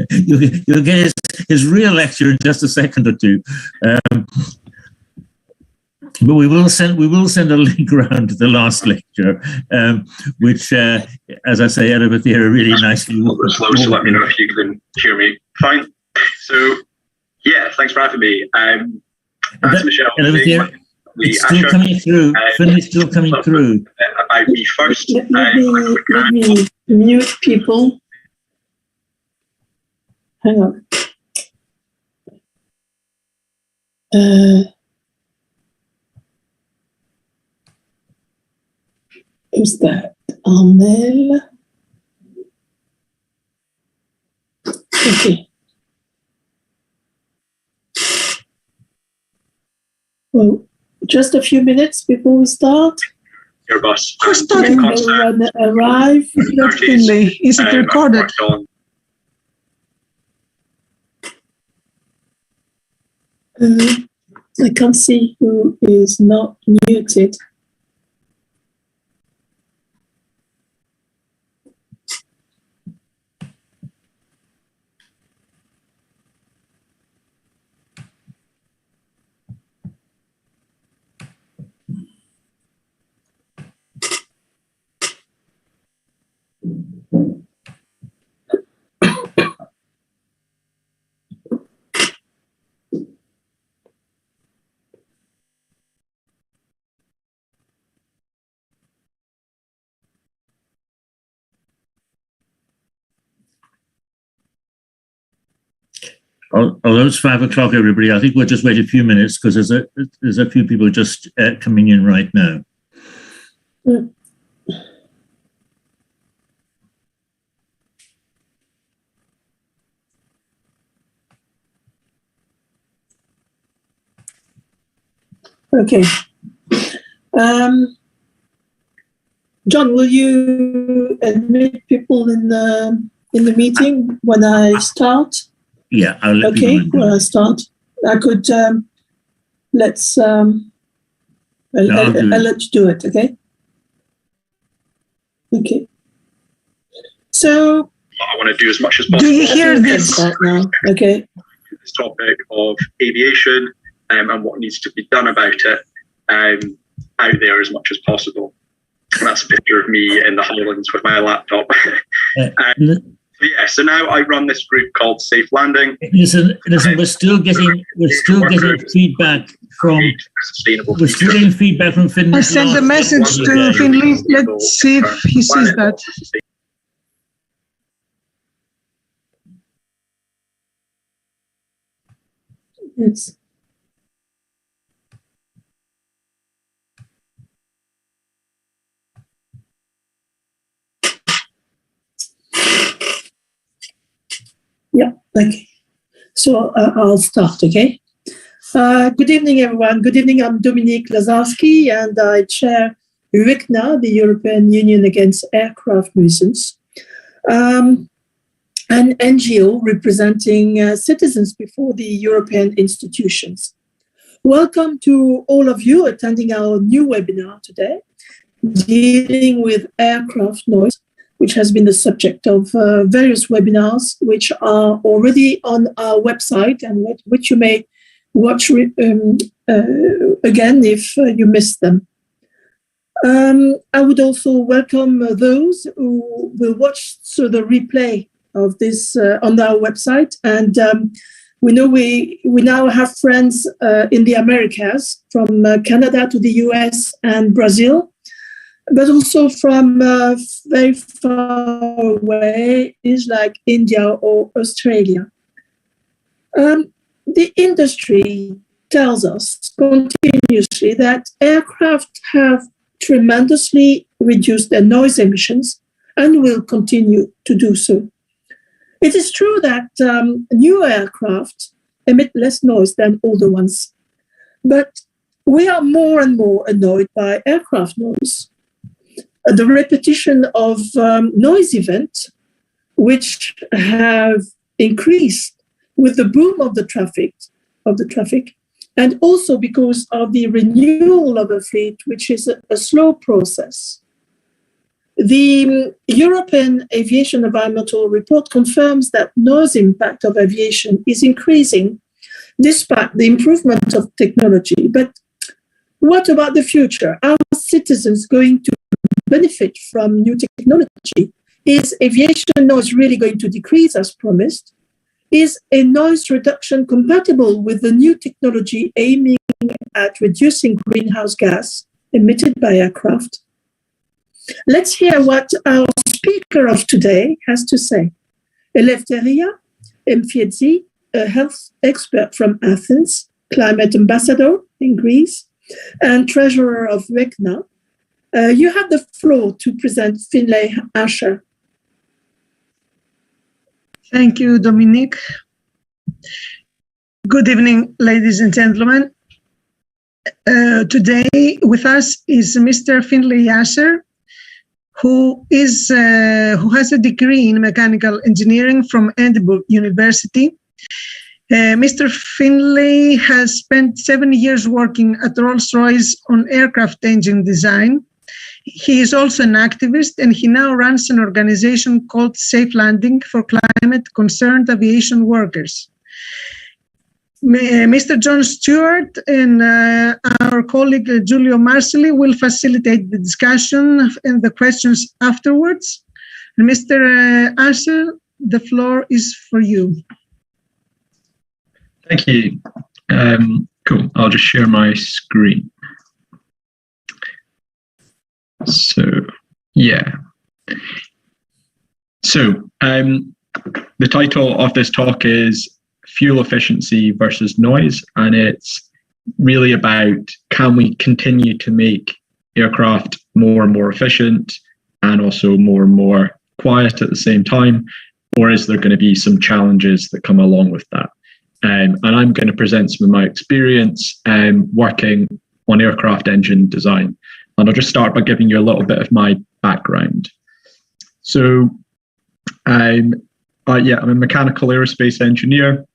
you'll get his real lecture in just a second or two. But we will send a link around to the last lecture, which, as I say, Edward here really nicely. Slow, so let me know if you can hear me. Fine. So, yeah, thanks for having me. As Michelle was saying, it's still coming through. Finlay's still coming through. About me first. Let me mute people. Hang on. Who's that? Amel. Okay. Well, just a few minutes before we start. Your boss. Everyone arrive. Finlay, is it recorded? I can't see who is not muted. Although it's 5 o'clock, everybody, I think we'll just wait a few minutes because there's a few people just coming in right now. Okay. John, will you admit people in the meeting when I start? Yeah, I'll let you know. When I start, I could I'll let you do it. Okay. Okay. So I want to do as much as possible. Do you hear this now? Okay. This topic of aviation and what needs to be done about it out there as much as possible. And that's a picture of me in the Highlands with my laptop. So now I run this group called Safe Landing. Listen, we're still getting feedback from Finlay. I sent a message to Finlay. Let's see if he sees that. Yes. Yeah, okay. So I'll start, okay? Good evening, everyone. Good evening, I'm Dominique Lazarski, and I chair RUANGGURU, the European Union Against Aircraft Nuisance, an NGO representing citizens before the European institutions. Welcome to all of you attending our new webinar today, dealing with aircraft noise, which has been the subject of various webinars, which are already on our website and which you may watch again if you missed them. I would also welcome those who will watch through the replay of this on our website. And we know we now have friends in the Americas, from Canada to the US and Brazil, but also from very far away, is like India or Australia. The industry tells us continuously that aircraft have tremendously reduced their noise emissions and will continue to do so. It is true that new aircraft emit less noise than older ones, but we are more and more annoyed by aircraft noise. The repetition of noise events, which have increased with the boom of the traffic, and also because of the renewal of the fleet, which is a slow process. The European Aviation Environmental Report confirms that noise impact of aviation is increasing despite the improvement of technology. But what about the future? Are citizens going to benefit from new technology? Is aviation noise really going to decrease as promised? Is a noise reduction compatible with the new technology aiming at reducing greenhouse gas emitted by aircraft? Let's hear what our speaker of today has to say. Eleftheria Mfiezi, a health expert from Athens, climate ambassador in Greece, and treasurer of RUANGGURU. You have the floor to present Finlay Asher. Thank you, Dominique. Good evening, ladies and gentlemen. Today with us is Mr. Finlay Asher, who has a degree in mechanical engineering from Edinburgh University. Mr. Finlay has spent 7 years working at Rolls Royce on aircraft engine design. He is also an activist, and he now runs an organization called Safe Landing for climate-concerned aviation workers. Mr. John Stewart and our colleague Giulio Marsali will facilitate the discussion and the questions afterwards. And Mr. Asher, the floor is for you. Thank you. Cool. I'll just share my screen. So, yeah. So, the title of this talk is Fuel Efficiency versus Noise, and it's really about, can we continue to make aircraft more and more efficient and also more and more quiet at the same time, or is there going to be some challenges that come along with that? And I'm going to present some of my experience working on aircraft engine design. And I'll just start by giving you a little bit of my background. So, I'm a mechanical aerospace engineer.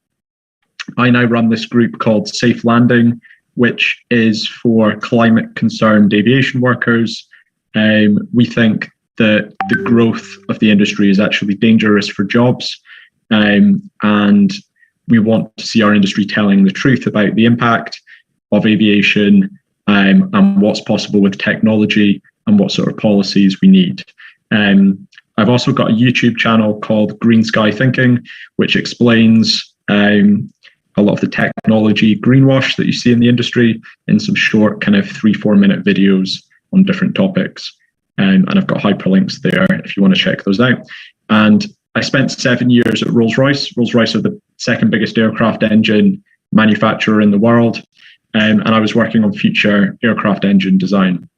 I now run this group called Safe Landing, which is for climate-concerned aviation workers. We think that the growth of the industry is actually dangerous for jobs, and we want to see our industry telling the truth about the impact of aviation and what's possible with technology and what sort of policies we need. I've also got a YouTube channel called Green Sky Thinking, which explains a lot of the technology greenwash that you see in the industry in some short kind of 3-4 minute videos on different topics. And I've got hyperlinks there if you want to check those out. And I spent 7 years at Rolls Royce. Rolls Royce are the second biggest aircraft engine manufacturer in the world. And I was working on future aircraft engine design.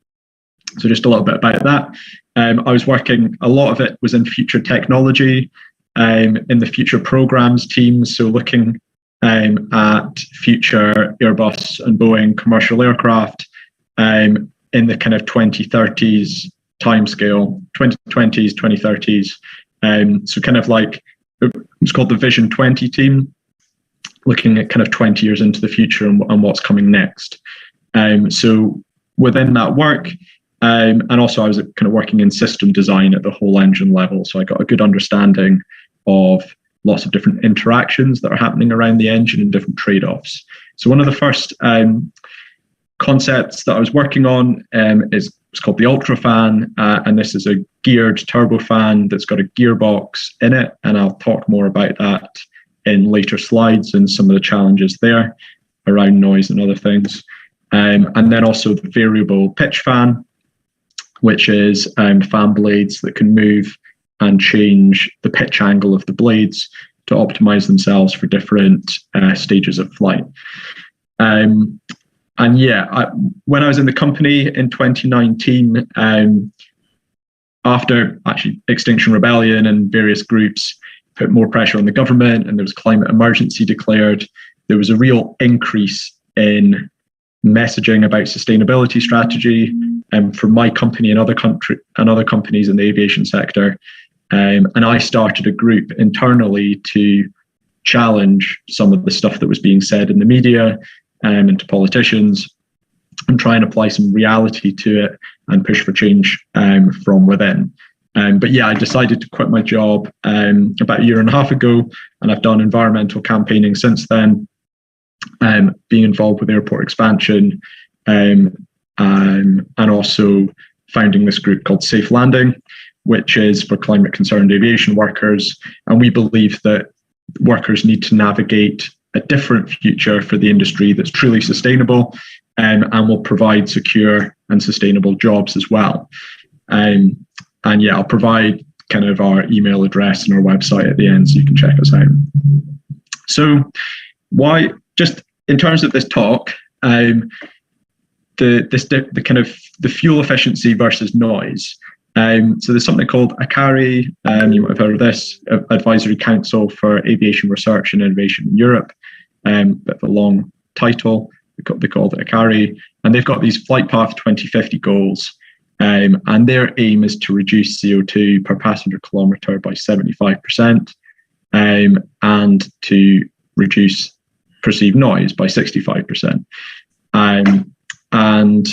So just a little bit about that. I was working, a lot of it was in future technology, in the future programs teams. So looking at future Airbus and Boeing commercial aircraft in the kind of 2030s timescale, 2020s, 2030s. So kind of like, it's called the Vision 20 team, looking at kind of 20 years into the future and what's coming next. So within that work, and also I was kind of working in system design at the whole engine level. So I got a good understanding of lots of different interactions that are happening around the engine and different trade-offs. So one of the first concepts that I was working on is called the UltraFan, and this is a geared turbofan that's got a gearbox in it, and I'll talk more about that in later slides and some of the challenges there around noise and other things. And then also the variable pitch fan, which is fan blades that can move and change the pitch angle of the blades to optimize themselves for different stages of flight. And yeah, when I was in the company in 2019, after actually Extinction Rebellion and various groups put more pressure on the government and there was climate emergency declared, there was a real increase in messaging about sustainability strategy for my company and other companies in the aviation sector. And I started a group internally to challenge some of the stuff that was being said in the media and to politicians and try and apply some reality to it and push for change from within. But yeah, I decided to quit my job about a year and a half ago, and I've done environmental campaigning since then, being involved with airport expansion, and also founding this group called Safe Landing, which is for climate concerned aviation workers. And we believe that workers need to navigate a different future for the industry that's truly sustainable, and will provide secure and sustainable jobs as well. And yeah, I'll provide kind of our email address and our website at the end so you can check us out. So why, just in terms of this talk, the fuel efficiency versus noise. So there's something called ACARI, you might have heard of this, Advisory Council for Aviation Research and Innovation in Europe, bit of a long title, they called it ACARI, and they've got these Flight Path 2050 goals, and their aim is to reduce CO2 per passenger kilometre by 75%, and to reduce perceived noise by 65%. And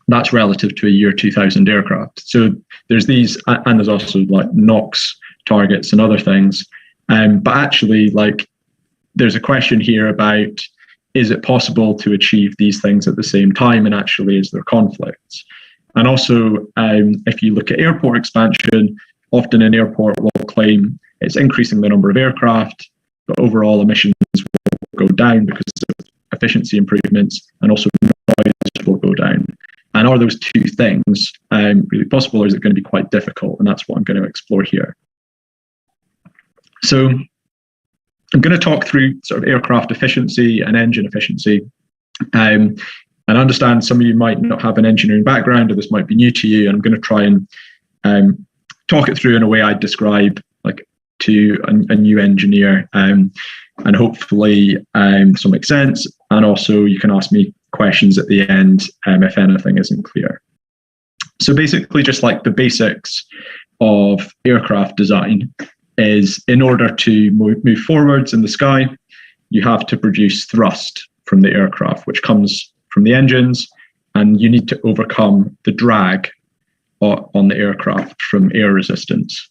that's relative to a year 2000 aircraft. So there's these, and there's also like NOx targets and other things. But actually, like, there's a question here about, is it possible to achieve these things at the same time? And actually, is there conflicts? And also, if you look at airport expansion, often an airport will claim it's increasing the number of aircraft, but overall emissions will go down because of efficiency improvements, and also noise will go down. And are those two things really possible, or is it going to be quite difficult? And that's what I'm going to explore here. So I'm going to talk through sort of aircraft efficiency and engine efficiency. And I understand some of you might not have an engineering background, or this might be new to you. And I'm going to try and talk it through in a way I describe, like, to a new engineer, and hopefully this will make sense. And also you can ask me questions at the end if anything isn't clear. So basically, just like the basics of aircraft design is, in order to move forwards in the sky, you have to produce thrust from the aircraft, which comes from the engines, and you need to overcome the drag on the aircraft from air resistance.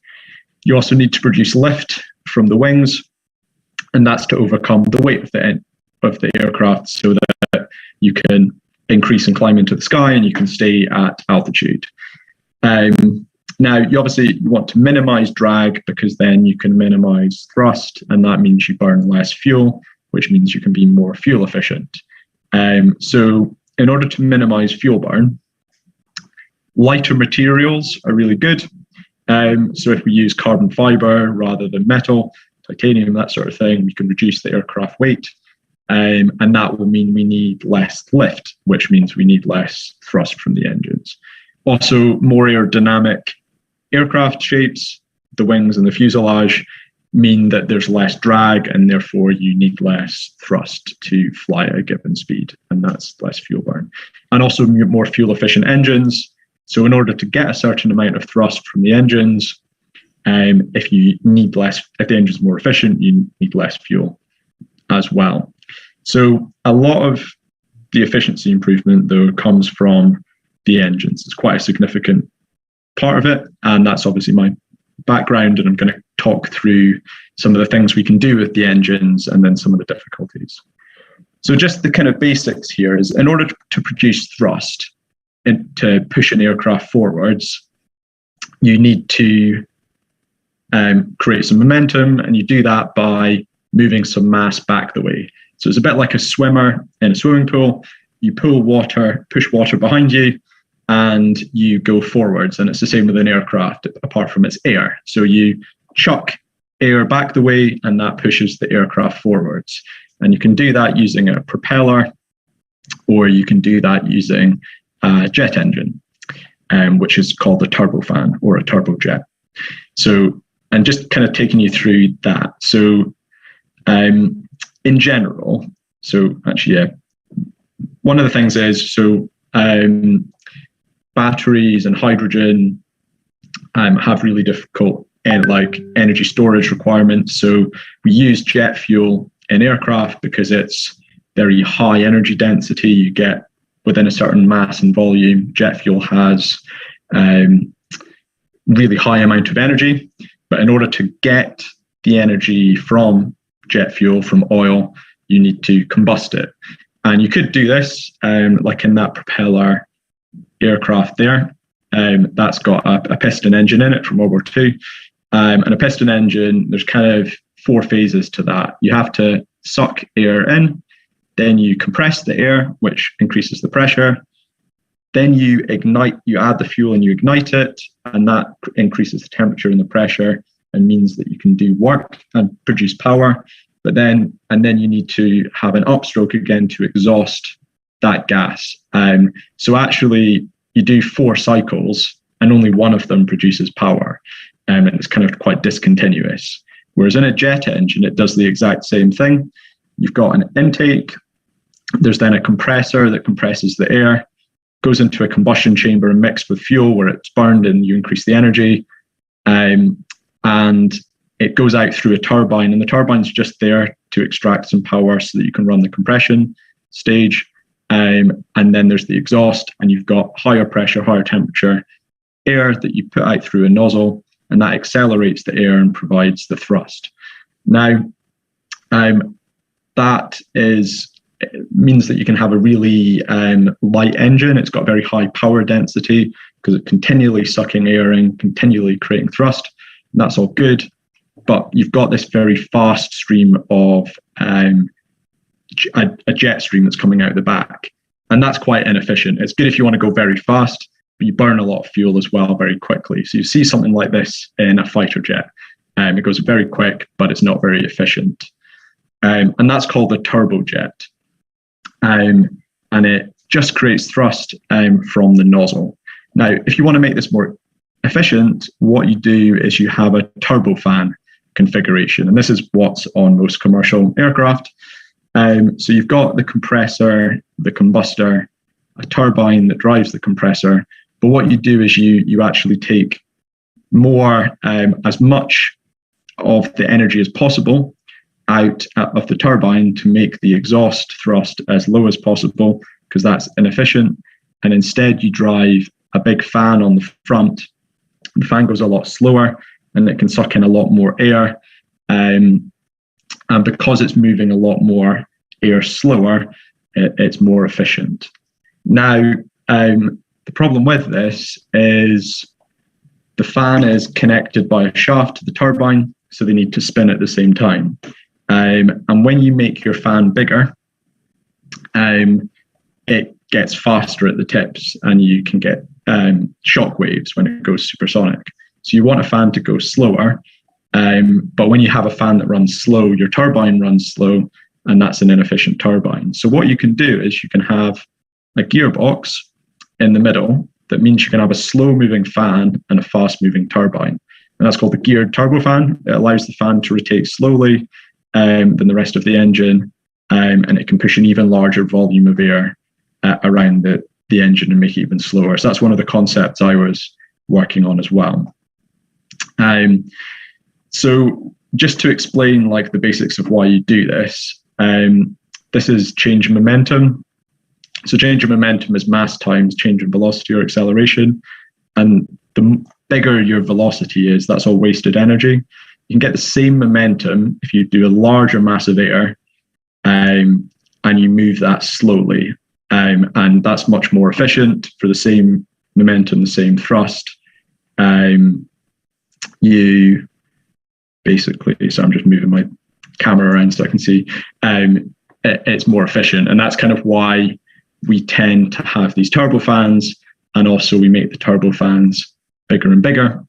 You also need to produce lift from the wings, and that's to overcome the weight of the aircraft, so that you can increase and climb into the sky and you can stay at altitude. Now, you obviously want to minimize drag, because then you can minimize thrust, and that means you burn less fuel, which means you can be more fuel efficient. So in order to minimize fuel burn, lighter materials are really good. So if we use carbon fiber rather than metal, titanium, that sort of thing, we can reduce the aircraft weight. And that will mean we need less lift, which means we need less thrust from the engines. Also, more aerodynamic aircraft shapes, the wings and the fuselage, mean that there's less drag, and therefore you need less thrust to fly at a given speed, and that's less fuel burn. And also more fuel efficient engines. So in order to get a certain amount of thrust from the engines, if the engine's more efficient, you need less fuel as well. So a lot of the efficiency improvement, though, comes from the engines. It's quite a significant part of it, and that's obviously my background, and I'm going to talk through some of the things we can do with the engines and then some of the difficulties. So just the kind of basics here is, in order to produce thrust and to push an aircraft forwards, you need to create some momentum, and you do that by moving some mass back the way. So it's a bit like a swimmer in a swimming pool. You pull water, push water behind you, and you go forwards. And it's the same with an aircraft, apart from its air. So you chuck air back the way, and that pushes the aircraft forwards. And you can do that using a propeller, or you can do that using a jet engine, which is called a turbofan or a turbojet. So, and just kind of taking you through that. So in general, so actually, yeah, one of the things is, so batteries and hydrogen have really difficult energy storage requirements. So we use jet fuel in aircraft because it's very high energy density. You get within a certain mass and volume, jet fuel has really high amount of energy. But in order to get the energy from jet fuel, from oil, you need to combust it. And you could do this like in that propeller aircraft there. That's got a piston engine in it from World War II. And a piston engine, there's kind of 4 phases to that. You have to suck air in, then you compress the air, which increases the pressure. Then you ignite, you add the fuel and you ignite it, and that increases the temperature and the pressure and means that you can do work and produce power. But then you need to have an upstroke again to exhaust that gas. So actually you do 4 cycles and only one of them produces power. And it's kind of quite discontinuous. Whereas in a jet engine, it does the exact same thing. You've got an intake, there's then a compressor that compresses the air, goes into a combustion chamber and mixed with fuel where it's burned and you increase the energy. And it goes out through a turbine, and the turbine's just there to extract some power so that you can run the compression stage. And then there's the exhaust, and you've got higher pressure, higher temperature air that you put out through a nozzle, and that accelerates the air and provides the thrust. Now, that means that you can have a really light engine. It's got very high power density because it's continually sucking air in, continually creating thrust. And that's all good. But you've got this very fast stream of a jet stream that's coming out the back. And that's quite inefficient. It's good if you want to go very fast, but you burn a lot of fuel as well very quickly. So you see something like this in a fighter jet. It goes very quick, but it's not very efficient. And that's called a turbojet. And it just creates thrust from the nozzle. Now, if you want to make this more efficient, what you do is you have a turbofan configuration. And this is what's on most commercial aircraft. So you've got the compressor, the combustor, a turbine that drives the compressor. But what you do is you actually take more, as much of the energy as possible out of the turbine to make the exhaust thrust as low as possible, because that's inefficient. And instead you drive a big fan on the front. The fan goes a lot slower and it can suck in a lot more air. And because it's moving a lot more air slower, it's more efficient. Now, the problem with this is the fan is connected by a shaft to the turbine, so they need to spin at the same time. And when you make your fan bigger, it gets faster at the tips and you can get shock waves when it goes supersonic. So you want a fan to go slower, but when you have a fan that runs slow, your turbine runs slow, and that's an inefficient turbine. So what you can do is you can have a gearbox in the middle. That means you can have a slow moving fan and a fast moving turbine. And that's called the geared turbofan. It allows the fan to rotate slowly than the rest of the engine, and it can push an even larger volume of air around the engine and make it even slower. So that's one of the concepts I was working on as well. So just to explain like the basics of why you do this, this is change in momentum. So change in momentum is mass times change in velocity or acceleration. And the bigger your velocity is, that's all wasted energy. You can get the same momentum if you do a larger mass of air and you move that slowly. And that's much more efficient for the same momentum, the same thrust. You basically, so I'm just moving my camera around so I can see, it's more efficient. And that's kind of why we tend to have these turbofans, and also we make the turbofans bigger and bigger,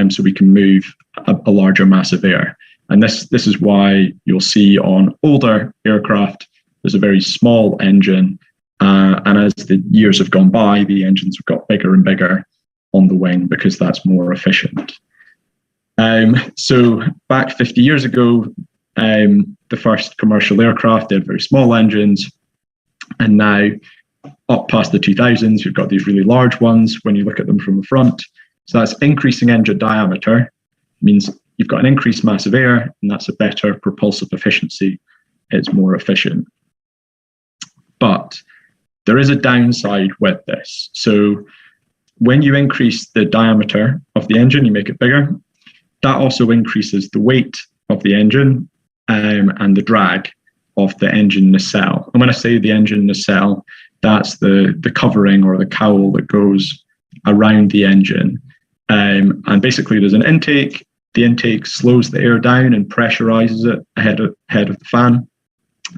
so we can move a larger mass of air. And this is why you'll see on older aircraft, there's a very small engine, and as the years have gone by, the engines have got bigger and bigger on the wing because that's more efficient. So back 50 years ago, the first commercial aircraft, they had very small engines, and now up past the 2000s, you've got these really large ones when you look at them from the front. So that's increasing engine diameter, means you've got an increased mass of air, and that's a better propulsive efficiency. It's more efficient. But there is a downside with this. So when you increase the diameter of the engine, you make it bigger, that also increases the weight of the engine and the drag of the engine nacelle. And when I say the engine nacelle, that's the covering or the cowl that goes around the engine. And basically there's an intake. The intake slows the air down and pressurizes it ahead of the fan.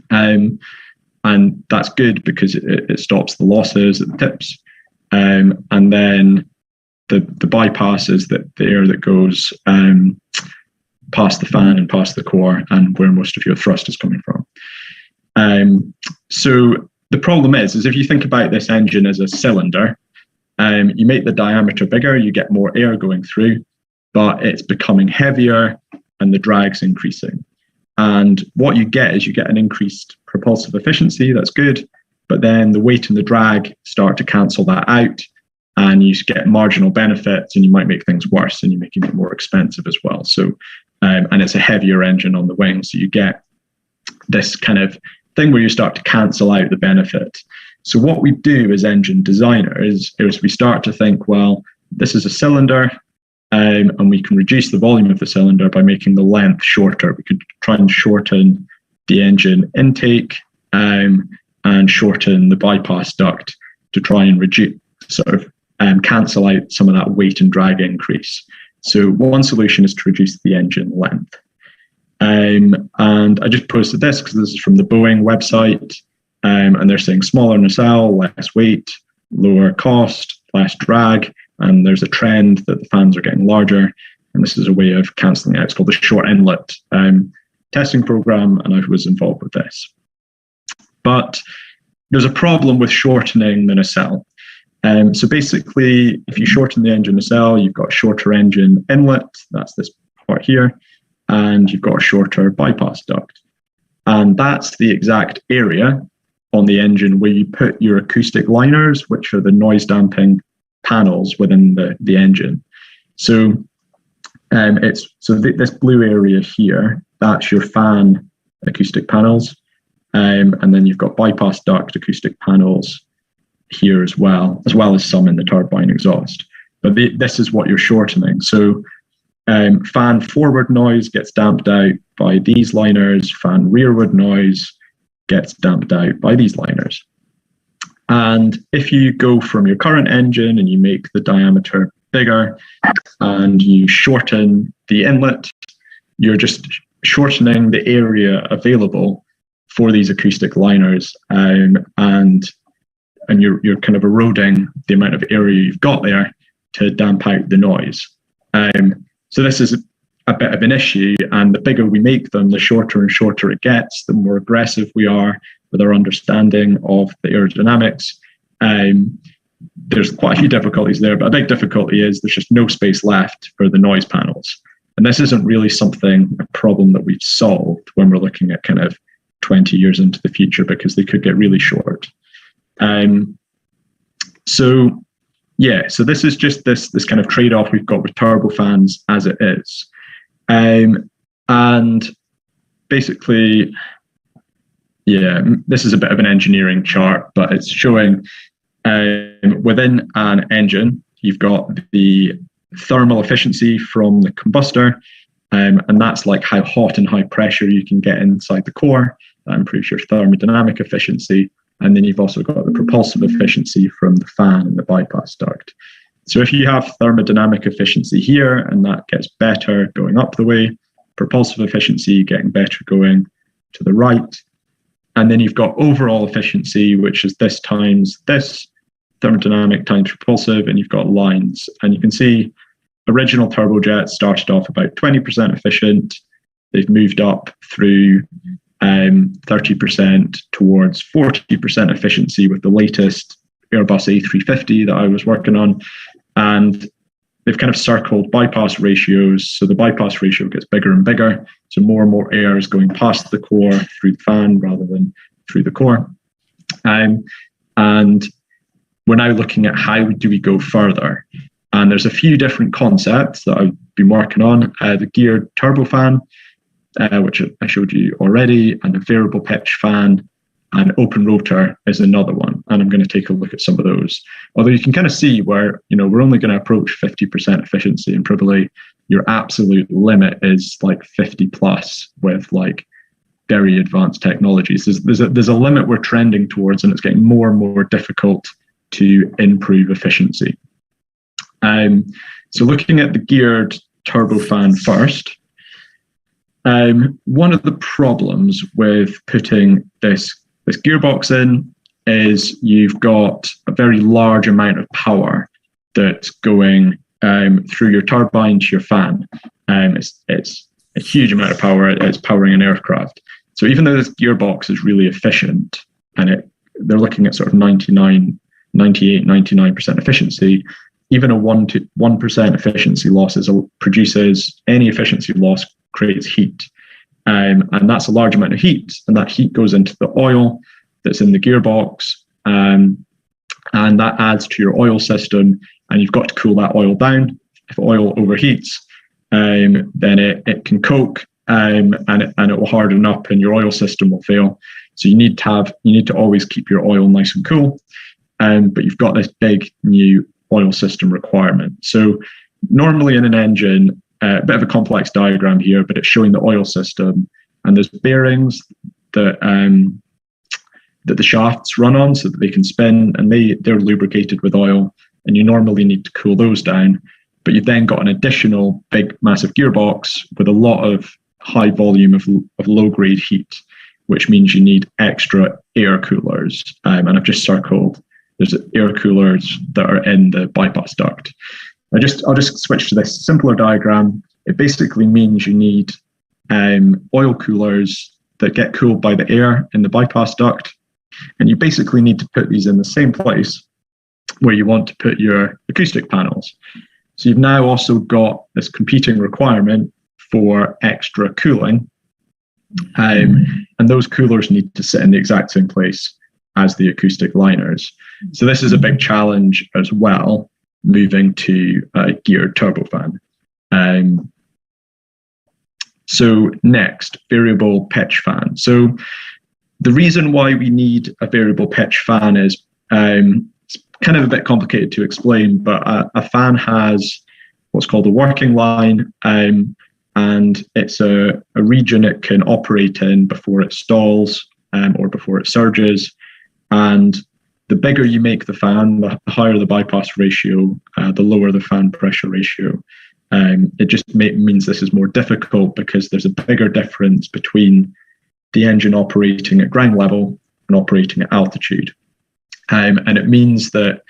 And that's good because it stops the losses at the tips. And then the bypass is the air that goes past the fan and past the core, and where most of your thrust is coming from. So the problem is if you think about this engine as a cylinder, you make the diameter bigger, you get more air going through, but it's becoming heavier and the drag's increasing. And what you get is you get an increased propulsive efficiency, that's good, but then the weight and the drag start to cancel that out, and you get marginal benefits, and you might make things worse, and you're making it more expensive as well. So, and it's a heavier engine on the wing, so you get this kind of thing where you start to cancel out the benefit. So what we do as engine designers is we start to think, well, this is a cylinder, and we can reduce the volume of the cylinder by making the length shorter. We could try and shorten the engine intake and shorten the bypass duct to try and reduce, cancel out some of that weight and drag increase. So one solution is to reduce the engine length. And I just posted this because this is from the Boeing website, and they're saying smaller nacelle, less weight, lower cost, less drag, and there's a trend that the fans are getting larger, and this is a way of cancelling out. It's called the short inlet testing program, and I was involved with this. But there's a problem with shortening the nacelle. So basically, if you shorten the engine nacelle, you've got a shorter engine inlet, that's this part here, and you've got a shorter bypass duct. And that's the exact area on the engine where you put your acoustic liners, which are the noise damping panels within the engine. So this blue area here, that's your fan acoustic panels, and then you've got bypass duct acoustic panels here as well as some in the turbine exhaust. But this is what you're shortening. So fan forward noise gets damped out by these liners, fan rearward noise gets damped out by these liners. And if you go from your current engine and you make the diameter bigger and you shorten the inlet, you're just shortening the area available for these acoustic liners, and you're kind of eroding the amount of area you've got there to damp out the noise. So this is a bit of an issue, and the bigger we make them, the shorter and shorter it gets, the more aggressive we are with our understanding of the aerodynamics. There's quite a few difficulties there, but a big difficulty is there's just no space left for the noise panels. And this isn't really a problem that we've solved when we're looking at kind of 20 years into the future, because they could get really short. So this is just this kind of trade-off we've got with turbofans as it is. And basically, this is a bit of an engineering chart, but it's showing within an engine, you've got the thermal efficiency from the combustor, and that's like how hot and high pressure you can get inside the core. That improves your thermodynamic efficiency. And then you've also got the propulsive efficiency from the fan and the bypass duct. So if you have thermodynamic efficiency here, and that gets better going up the way, propulsive efficiency getting better going to the right, and then you've got overall efficiency, which is this times this, thermodynamic times propulsive, and you've got lines. And you can see original turbojets started off about 20% efficient. They've moved up through 30% towards 40% efficiency with the latest Airbus A350 that I was working on. And they've kind of circled bypass ratios. So the bypass ratio gets bigger and bigger. So more and more air is going past the core through the fan rather than through the core. And we're now looking at how do we go further. And there's a few different concepts that I've been working on. The geared turbofan, which I showed you already, and a variable pitch fan, and open rotor is another one. And I'm going to take a look at some of those. Although you can kind of see where, we're only going to approach 50% efficiency, and probably your absolute limit is like 50 plus with like very advanced technologies. There's a limit we're trending towards, and it's getting more and more difficult to improve efficiency. So looking at the geared turbofan first, one of the problems with putting this gearbox in is you've got a very large amount of power that's going through your turbine to your fan. It's a huge amount of power. It's powering an aircraft. So even though this gearbox is really efficient, and they're looking at sort of 99% efficiency, even a 1% efficiency loss produces any efficiency loss creates heat. And that's a large amount of heat, and that heat goes into the oil that's in the gearbox, and that adds to your oil system, and you've got to cool that oil down. If oil overheats, then it can coke, and it will harden up, and your oil system will fail. So you need to always keep your oil nice and cool, but you've got this big new oil system requirement. So normally in an engine, a bit of a complex diagram here, but it's showing the oil system, and there's bearings that the shafts run on so that they can spin, and they're lubricated with oil, and you normally need to cool those down. But you've then got an additional big, massive gearbox with a lot of high volume of low-grade heat, which means you need extra air coolers. And I've just circled, there's air coolers that are in the bypass duct. I'll just switch to this simpler diagram. It basically means you need oil coolers that get cooled by the air in the bypass duct. And you basically need to put these in the same place where you want to put your acoustic panels. So you've now also got this competing requirement for extra cooling. And those coolers need to sit in the exact same place as the acoustic liners. So this is a big challenge as well, moving to a geared turbofan. So next, variable pitch fan. So the reason why we need a variable pitch fan is it's kind of a bit complicated to explain, but a fan has what's called a working line, and it's a region it can operate in before it stalls or before it surges. And the bigger you make the fan, the higher the bypass ratio, the lower the fan pressure ratio. It just means this is more difficult because there's a bigger difference between the engine operating at ground level and operating at altitude. And it means that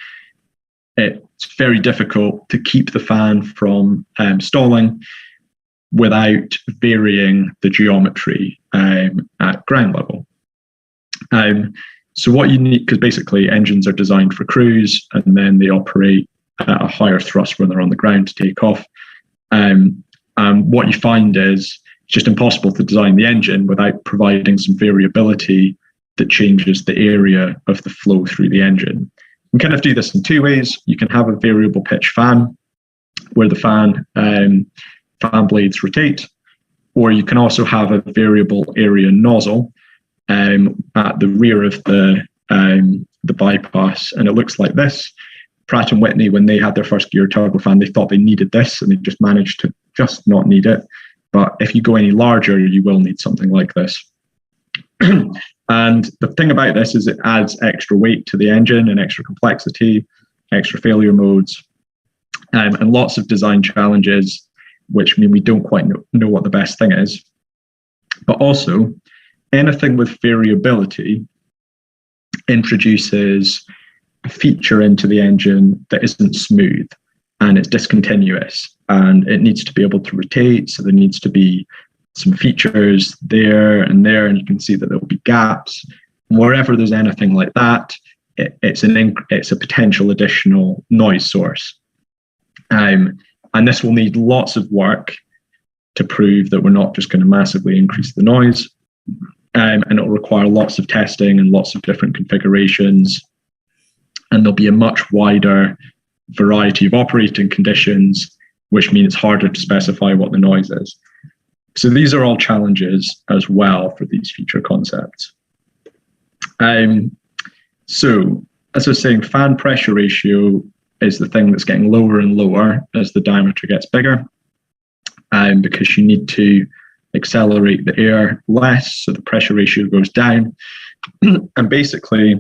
it's very difficult to keep the fan from stalling without varying the geometry at ground level. So what you need, because basically engines are designed for cruise, and then they operate at a higher thrust when they're on the ground to take off. And what you find is it's just impossible to design the engine without providing some variability that changes the area of the flow through the engine. You can kind of do this in two ways. You can have a variable pitch fan where the fan blades rotate, or you can also have a variable area nozzle at the rear of the bypass, and it looks like this. Pratt & Whitney, when they had their first geared turbofan, they thought they needed this, and they just managed to just not need it. But if you go any larger, you will need something like this. And the thing about this is it adds extra weight to the engine and extra complexity, extra failure modes, and lots of design challenges, which mean we don't quite know what the best thing is. But also, anything with variability introduces a feature into the engine that isn't smooth, and it's discontinuous, and it needs to be able to rotate. So there needs to be some features there and there, and you can see that there will be gaps. Wherever there's anything like that, it's a potential additional noise source. And this will need lots of work to prove that we're not just going to massively increase the noise. And it'll require lots of testing and lots of different configurations. And there'll be a much wider variety of operating conditions, which means it's harder to specify what the noise is. So these are all challenges as well for these feature concepts. So, as I was saying, fan pressure ratio is the thing that's getting lower and lower as the diameter gets bigger, because you need to accelerate the air less, so the pressure ratio goes down. And basically,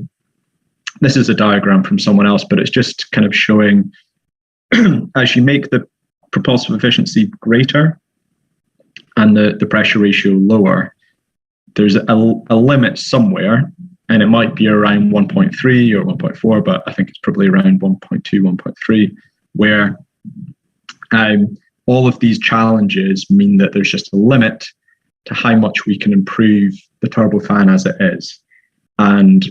this is a diagram from someone else, but it's just kind of showing as you make the propulsive efficiency greater and the pressure ratio lower, there's a limit somewhere, and it might be around 1.3 or 1.4, but I think it's probably around 1.2, 1.3, where all of these challenges mean that there's just a limit to how much we can improve the turbofan as it is. And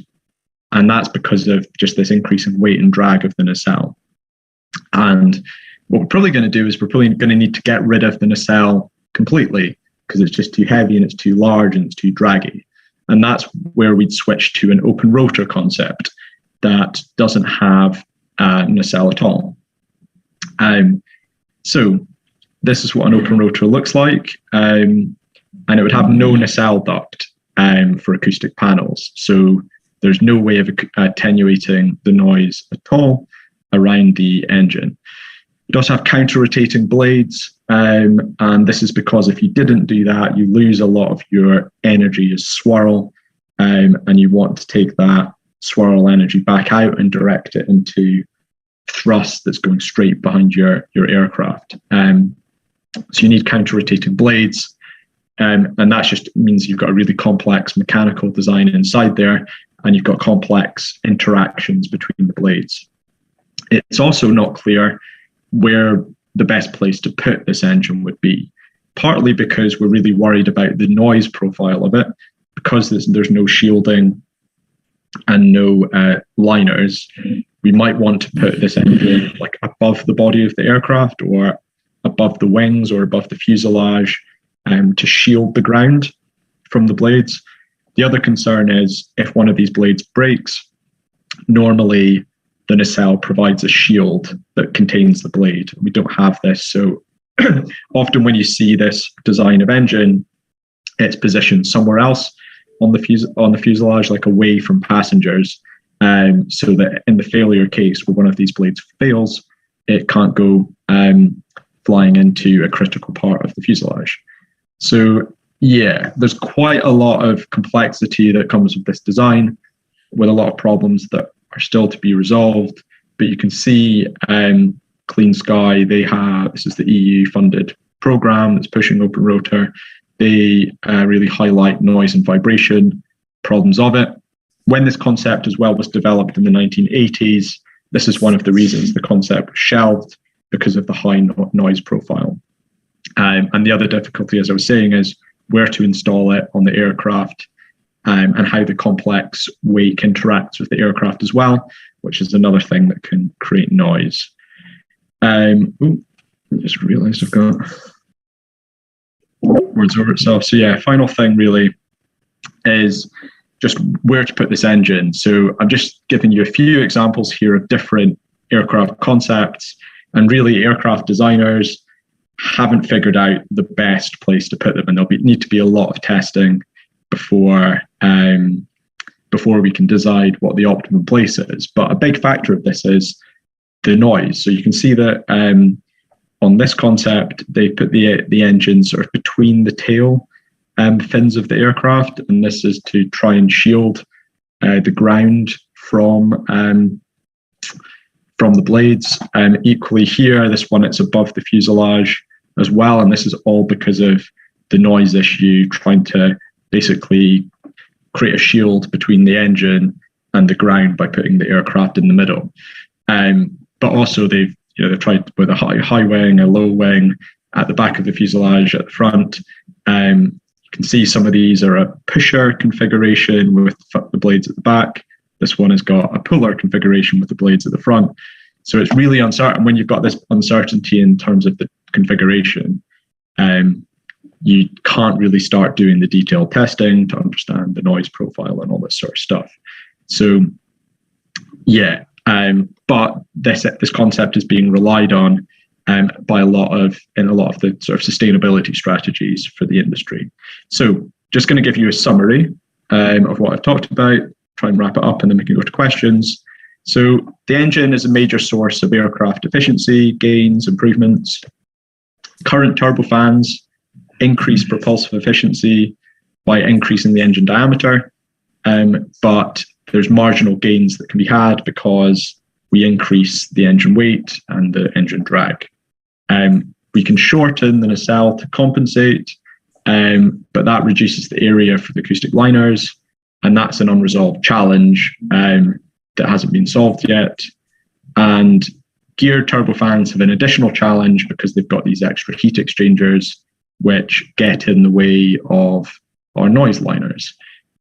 that's because of just this increasing weight and drag of the nacelle. And what we're probably going to do is we're probably going to need to get rid of the nacelle completely, because it's just too heavy and it's too large and it's too draggy. And that's where we'd switch to an open rotor concept that doesn't have a nacelle at all. So this is what an open rotor looks like. And it would have no nacelle duct for acoustic panels. So there's no way of attenuating the noise at all around the engine. You'd also have counter-rotating blades, and this is because if you didn't do that, you lose a lot of your energy as swirl, and you want to take that swirl energy back out and direct it into thrust that's going straight behind your aircraft. So you need counter-rotating blades, and that just means you've got a really complex mechanical design inside there, and you've got complex interactions between the blades. It's also not clear where the best place to put this engine would be, partly because we're really worried about the noise profile of it, because there's no shielding and no liners. We might want to put this engine like above the body of the aircraft or above the wings or above the fuselage to shield the ground from the blades. The other concern is if one of these blades breaks, normally the nacelle provides a shield that contains the blade. We don't have this, so often when you see this design of engine, it's positioned somewhere else on the fuselage, like away from passengers, so that in the failure case where one of these blades fails, it can't go flying into a critical part of the fuselage. So yeah, there's quite a lot of complexity that comes with this design, with a lot of problems that are still to be resolved. But you can see Clean Sky, this is the EU funded program that's pushing open rotor. They really highlight noise and vibration problems of it. When this concept as well was developed in the 1980s, this is one of the reasons the concept was shelved, because of the high noise profile. And the other difficulty, as I was saying, is where to install it on the aircraft, and how the complex wake interacts with the aircraft as well, which is another thing that can create noise. I just realized I've got words over itself. So yeah, final thing really is just where to put this engine. So I'm just giving you a few examples here of different aircraft concepts, and really aircraft designers haven't figured out the best place to put them, and there'll need to be a lot of testing before we can decide what the optimum place is. But a big factor of this is the noise. So you can see that on this concept, they put the engine sort of between the tail fins of the aircraft, and this is to try and shield the ground from the blades. Equally here, this one, it's above the fuselage as well, and this is all because of the noise issue, trying to basically create a shield between the engine and the ground by putting the aircraft in the middle. But also they've tried with a high wing, a low wing, at the back of the fuselage, at the front. You can see some of these are a pusher configuration with the blades at the back. This one has got a puller configuration with the blades at the front. So it's really uncertain. When you've got this uncertainty in terms of the configuration, you can't really start doing the detailed testing to understand the noise profile and all this sort of stuff. So yeah, but this concept is being relied on by a lot of the sort of sustainability strategies for the industry. So just going to give you a summary of what I've talked about, try and wrap it up and then we can go to questions. So the engine is a major source of aircraft efficiency, gains, improvements. Current turbofans increase propulsive efficiency by increasing the engine diameter, but there's marginal gains that can be had because we increase the engine weight and the engine drag. We can shorten the nacelle to compensate, but that reduces the area for the acoustic liners, and that's an unresolved challenge that hasn't been solved yet. And geared turbofans have an additional challenge because they've got these extra heat exchangers which get in the way of our noise liners.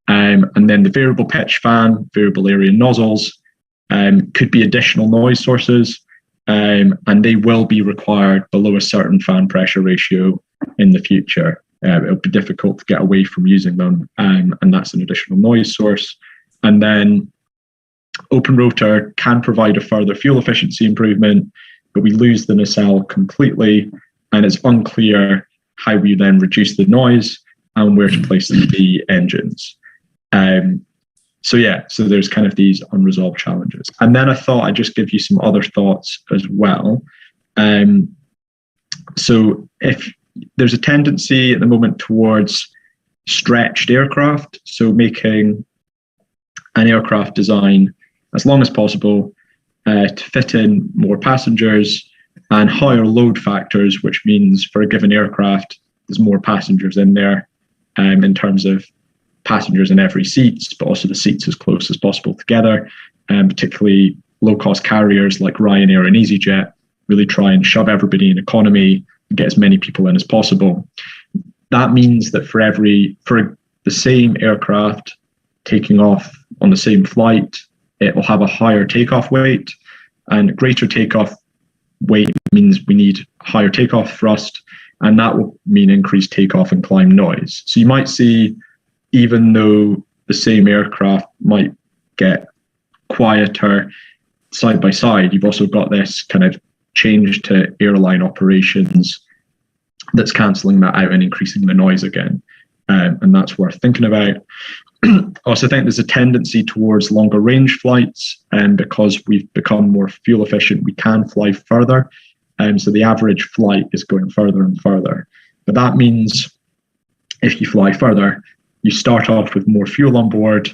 And then the variable pitch fan, variable area nozzles could be additional noise sources, and they will be required below a certain fan pressure ratio in the future. It'll be difficult to get away from using them, and that's an additional noise source. And then open rotor can provide a further fuel efficiency improvement, but we lose the nacelle completely, and it's unclear how we then reduce the noise and where to place the engines. So there's kind of these unresolved challenges. And then I thought I'd just give you some other thoughts as well. So if there's a tendency at the moment towards stretched aircraft, so making an aircraft design as long as possible to fit in more passengers and higher load factors, which means for a given aircraft, there's more passengers in there in terms of passengers in every seat, but also the seats as close as possible together, and particularly low-cost carriers like Ryanair and EasyJet really try and shove everybody in economy and get as many people in as possible. That means that for the same aircraft taking off on the same flight, it will have a higher takeoff weight, and greater takeoff weight means we need higher takeoff thrust, and that will mean increased takeoff and climb noise. So you might see, even though the same aircraft might get quieter side by side, you've also got this kind of change to airline operations that's cancelling that out and increasing the noise again. And that's worth thinking about. I also think there's a tendency towards longer range flights, and because we've become more fuel efficient, we can fly further. So the average flight is going further and further. But that means if you fly further, you start off with more fuel on board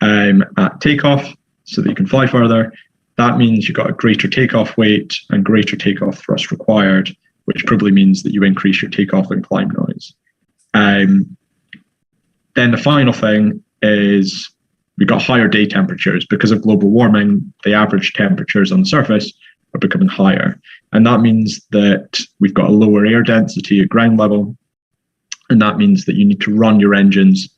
at takeoff so that you can fly further. That means you've got a greater takeoff weight and greater takeoff thrust required, which probably means that you increase your takeoff and climb noise. Then the final thing is we've got higher day temperatures. Because of global warming, the average temperatures on the surface are becoming higher. And that means that we've got a lower air density at ground level. And that means that you need to run your engines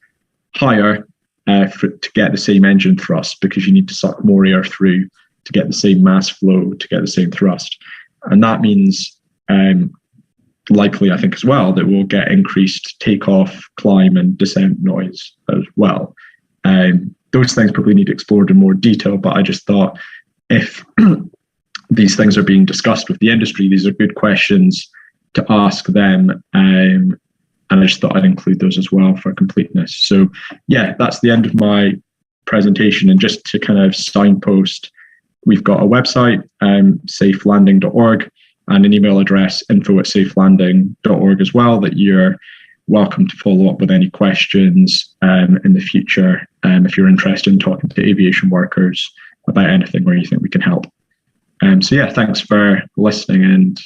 higher to get the same engine thrust, because you need to suck more air through to get the same mass flow, to get the same thrust. And that means likely, I think as well, that we'll get increased takeoff, climb and descent noise as well. Those things probably need explored in more detail, but I just thought if these things are being discussed with the industry, these are good questions to ask them. And I just thought I'd include those as well for completeness. So yeah, that's the end of my presentation. And just to kind of signpost, we've got a website, safelanding.org, and an email address, info@safelanding.org as well, that you're welcome to follow up with any questions in the future if you're interested in talking to aviation workers about anything where you think we can help. So yeah, thanks for listening,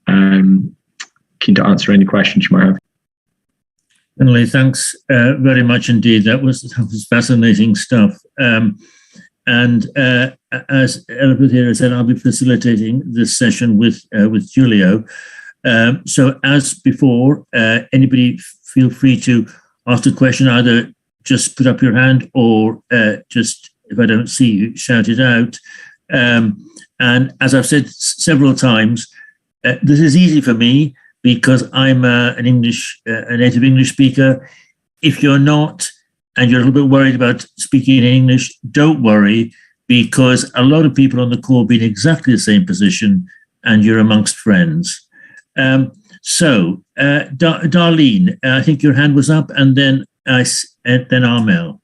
and keen to answer any questions you might have. Finlay, thanks very much indeed. That was fascinating stuff. And as Elizabeth here said, I'll be facilitating this session with Julio. So as before, anybody feel free to ask a question, either just put up your hand or just, if I don't see you, shout it out. And as I've said several times, this is easy for me because I'm a native English speaker. If you're not, and you're a little bit worried about speaking in English, don't worry, because a lot of people on the call be in exactly the same position, and you're amongst friends. So, Darlene, I think your hand was up, and then Armel.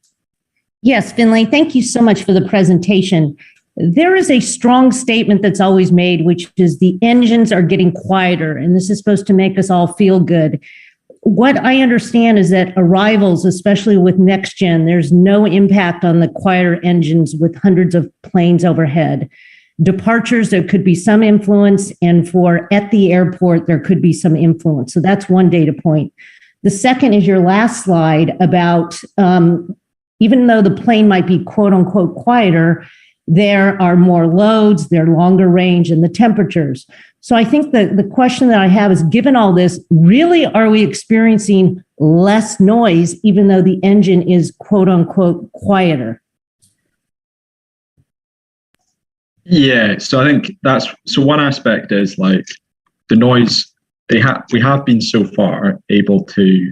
Yes, Finlay, thank you so much for the presentation. There is a strong statement that's always made, which is the engines are getting quieter, and this is supposed to make us all feel good. What I understand is that arrivals, especially with next gen, there's no impact on the quieter engines with hundreds of planes overhead. Departures, there could be some influence, and for at the airport, there could be some influence. So that's one data point. The second is your last slide about even though the plane might be quote unquote quieter, there are more loads, they're longer range, and the temperatures. So I think the question that I have is, given all this, really are we experiencing less noise even though the engine is quote unquote quieter? Yeah, so I think one aspect is like the noise. We have been so far able to,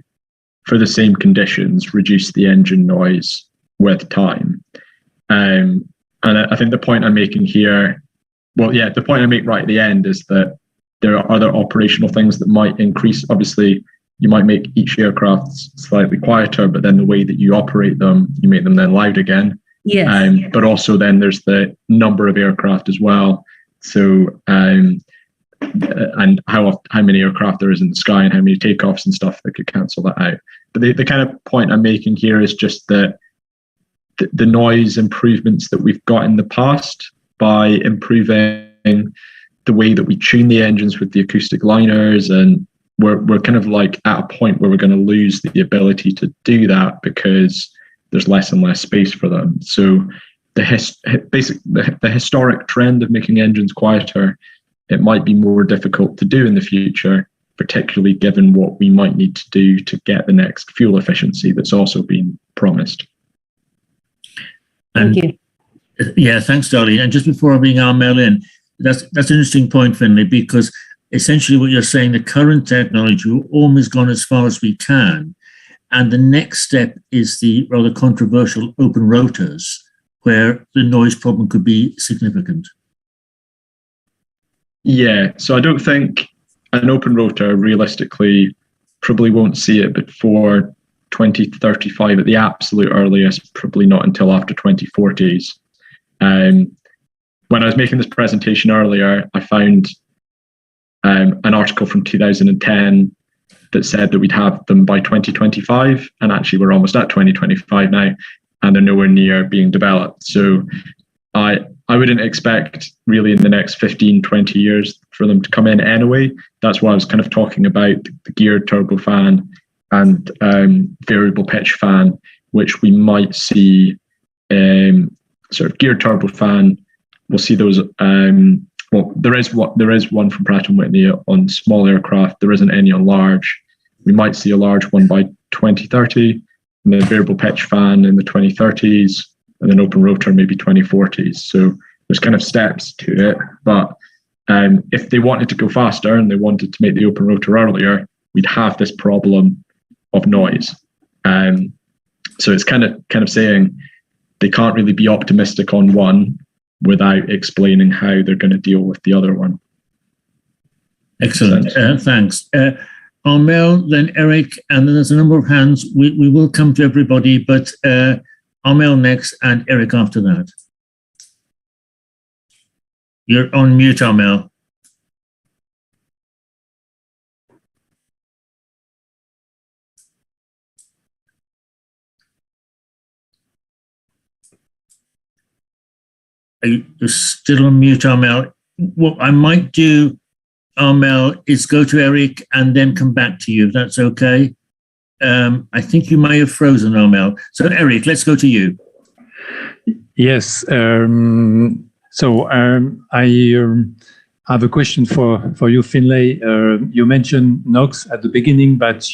for the same conditions, reduce the engine noise with time. And I think the point I'm making here, the point I make right at the end is that there are other operational things that might increase. Obviously, you might make each aircraft slightly quieter, but then the way that you operate them, you make them then loud again. Yes. But also then there's the number of aircraft as well. So, and how many aircraft there is in the sky and how many takeoffs and stuff that could cancel that out. But the kind of point I'm making here is just that the noise improvements that we've got in the past by improving the way that we tune the engines with the acoustic liners, and we're kind of like at a point where we're going to lose the ability to do that because there's less and less space for them. So the historic trend of making engines quieter, it might be more difficult to do in the future, particularly given what we might need to do to get the next fuel efficiency that's also been promised. Thank you. Yeah, thanks, Dolly. And just before I bring Armel in, that's an interesting point, Finlay, because essentially what you're saying, the current technology, we've almost gone as far as we can. And the next step is the rather controversial open rotors, where the noise problem could be significant. Yeah, so I don't think an open rotor realistically probably won't see it before 2035 at the absolute earliest, probably not until after 2040s. When I was making this presentation earlier, I found an article from 2010 that said that we'd have them by 2025, and actually we're almost at 2025 now, and they're nowhere near being developed. So I wouldn't expect really in the next 15, 20 years for them to come in anyway. That's why I was kind of talking about the geared turbofan and variable pitch fan, which we might see sort of geared turbofan. We'll see those. There is one from Pratt & Whitney on small aircraft. There isn't any on large. We might see a large one by 2030, and then variable pitch fan in the 2030s, and then open rotor maybe 2040s. So there's kind of steps to it. But if they wanted to go faster and they wanted to make the open rotor earlier, we'd have this problem of noise. So it's kind of saying they can't really be optimistic on one without explaining how they're going to deal with the other one. Excellent. Thanks. Armel, then Eric, and then there's a number of hands. We will come to everybody, but Armel next and Eric after that. You're on mute, Armel. You're still on mute, Armel. What I might do, Armel, is go to Eric and then come back to you, if that's okay. I think you may have frozen, Armel. So Eric, let's go to you. Yes. I have a question for you, Finlay. You mentioned NOx at the beginning, but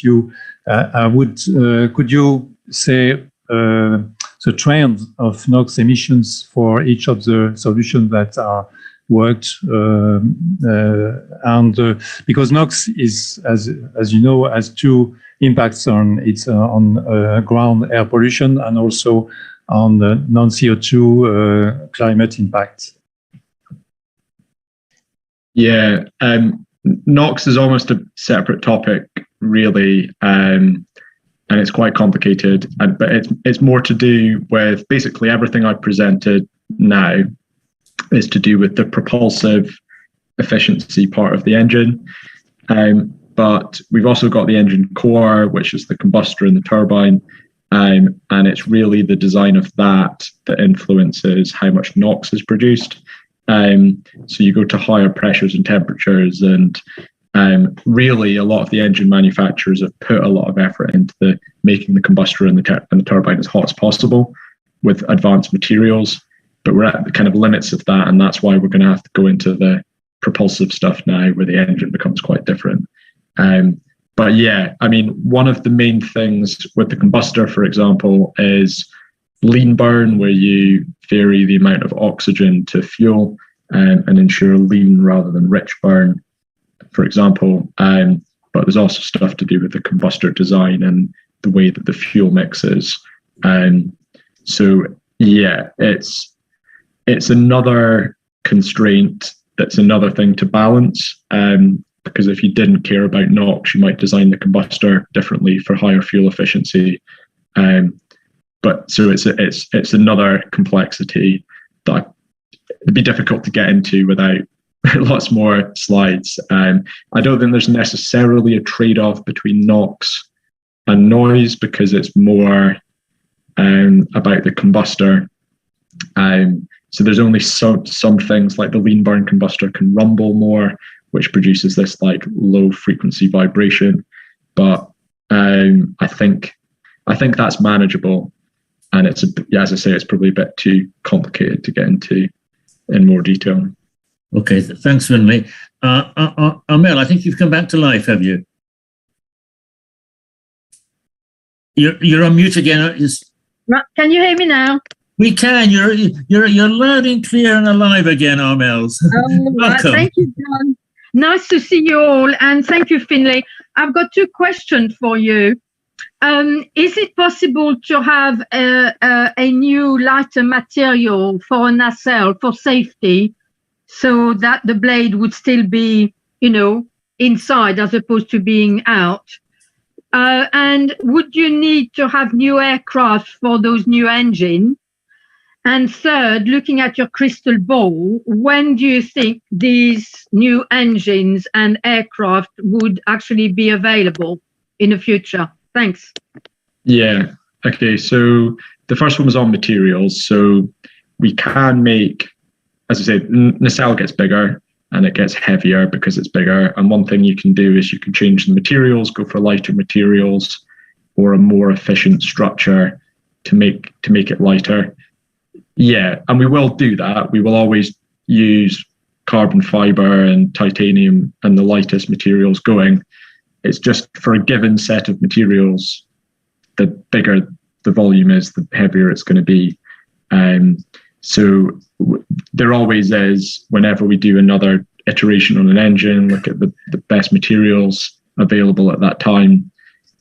could you say the trend of NOx emissions for each of the solutions that are worked, and because NOx is, as you know, has two impacts on ground air pollution and also on the non-CO2 climate impact. Yeah, NOx is almost a separate topic, really. and it's quite complicated. But it's more to do with basically everything I presented now is to do with the propulsive efficiency part of the engine. But we've also got the engine core, which is the combustor and the turbine. And it's really the design of that influences how much NOx is produced. So you go to higher pressures and temperatures, and really a lot of the engine manufacturers have put a lot of effort into making the combustor and the turbine as hot as possible with advanced materials. But we're at the kind of limits of that, and that's why we're going to have to go into the propulsive stuff now, where the engine becomes quite different. But yeah, I mean, one of the main things with the combustor, for example, is lean burn, where you vary the amount of oxygen to fuel and ensure lean rather than rich burn, for example. But there's also stuff to do with the combustor design and the way that the fuel mixes. So yeah, it's another constraint. That's another thing to balance. Because if you didn't care about NOx, you might design the combustor differently for higher fuel efficiency. But so it's another complexity that it'd be difficult to get into without lots more slides. I don't think there's necessarily a trade-off between NOx and noise, because it's more about the combustor. So there's only some things, like the lean burn combustor can rumble more, which produces this like low frequency vibration. But I think that's manageable, and as I say, it's probably a bit too complicated to get into in more detail. Okay, thanks, Finlay. Amel, I think you've come back to life, have you? You're on mute again. Can you hear me now? We can. You're loud and clear and alive again, Armels. Welcome. Thank you, John. Nice to see you all, and thank you, Finlay. I've got two questions for you. Is it possible to have a new lighter material for a nacelle for safety, so that the blade would still be, inside as opposed to being out? And would you need to have new aircraft for those new engines? And third, looking at your crystal ball, when do you think these new engines and aircraft would actually be available in the future? Thanks. Yeah. Okay. So the first one was on materials. So we can make, as I said, nacelle gets bigger and it gets heavier because it's bigger. And one thing you can do is you can change the materials, go for lighter materials or a more efficient structure to make it lighter. Yeah, and we will do that. We will always use carbon fiber and titanium and the lightest materials going. It's just for a given set of materials, the bigger the volume is, the heavier it's going to be. So there always is, whenever we do another iteration on an engine, look at the best materials available at that time.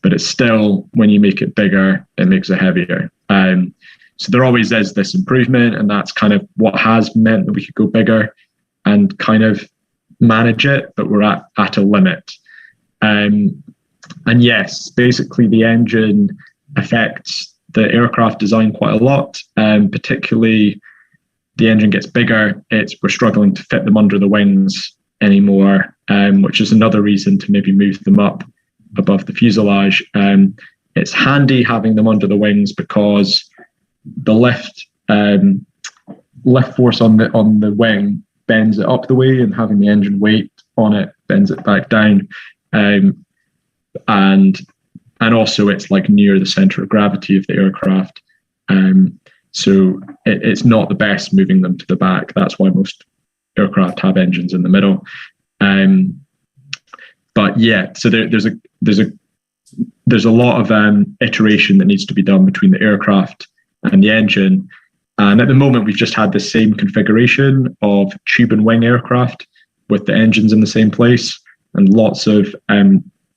But it's still, when you make it bigger, it makes it heavier. So there always is this improvement, and that's kind of what has meant that we could go bigger and kind of manage it, but we're at a limit. And yes, basically the engine affects the aircraft design quite a lot, particularly the engine gets bigger, we're struggling to fit them under the wings anymore, which is another reason to maybe move them up above the fuselage. It's handy having them under the wings because the lift force on the wing bends it up the way, and having the engine weight on it bends it back down. And also it's like near the center of gravity of the aircraft. So it's not the best moving them to the back. That's why most aircraft have engines in the middle. But yeah, so there's a lot of iteration that needs to be done between the aircraft and the engine. And at the moment, we've just had the same configuration of tube and wing aircraft with the engines in the same place, and lots of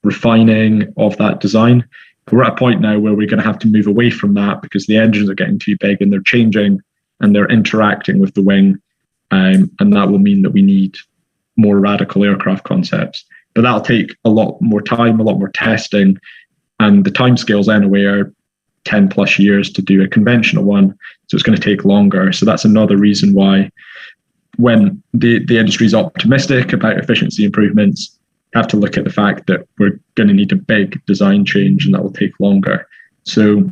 refining of that design. We're at a point now where we're going to have to move away from that because the engines are getting too big and they're changing and they're interacting with the wing. And that will mean that we need more radical aircraft concepts. But that'll take a lot more time, a lot more testing. And the timescales anyway are 10 plus years to do a conventional one. So it's going to take longer. So that's another reason why when the industry is optimistic about efficiency improvements, you have to look at the fact that we're going to need a big design change and that will take longer. So,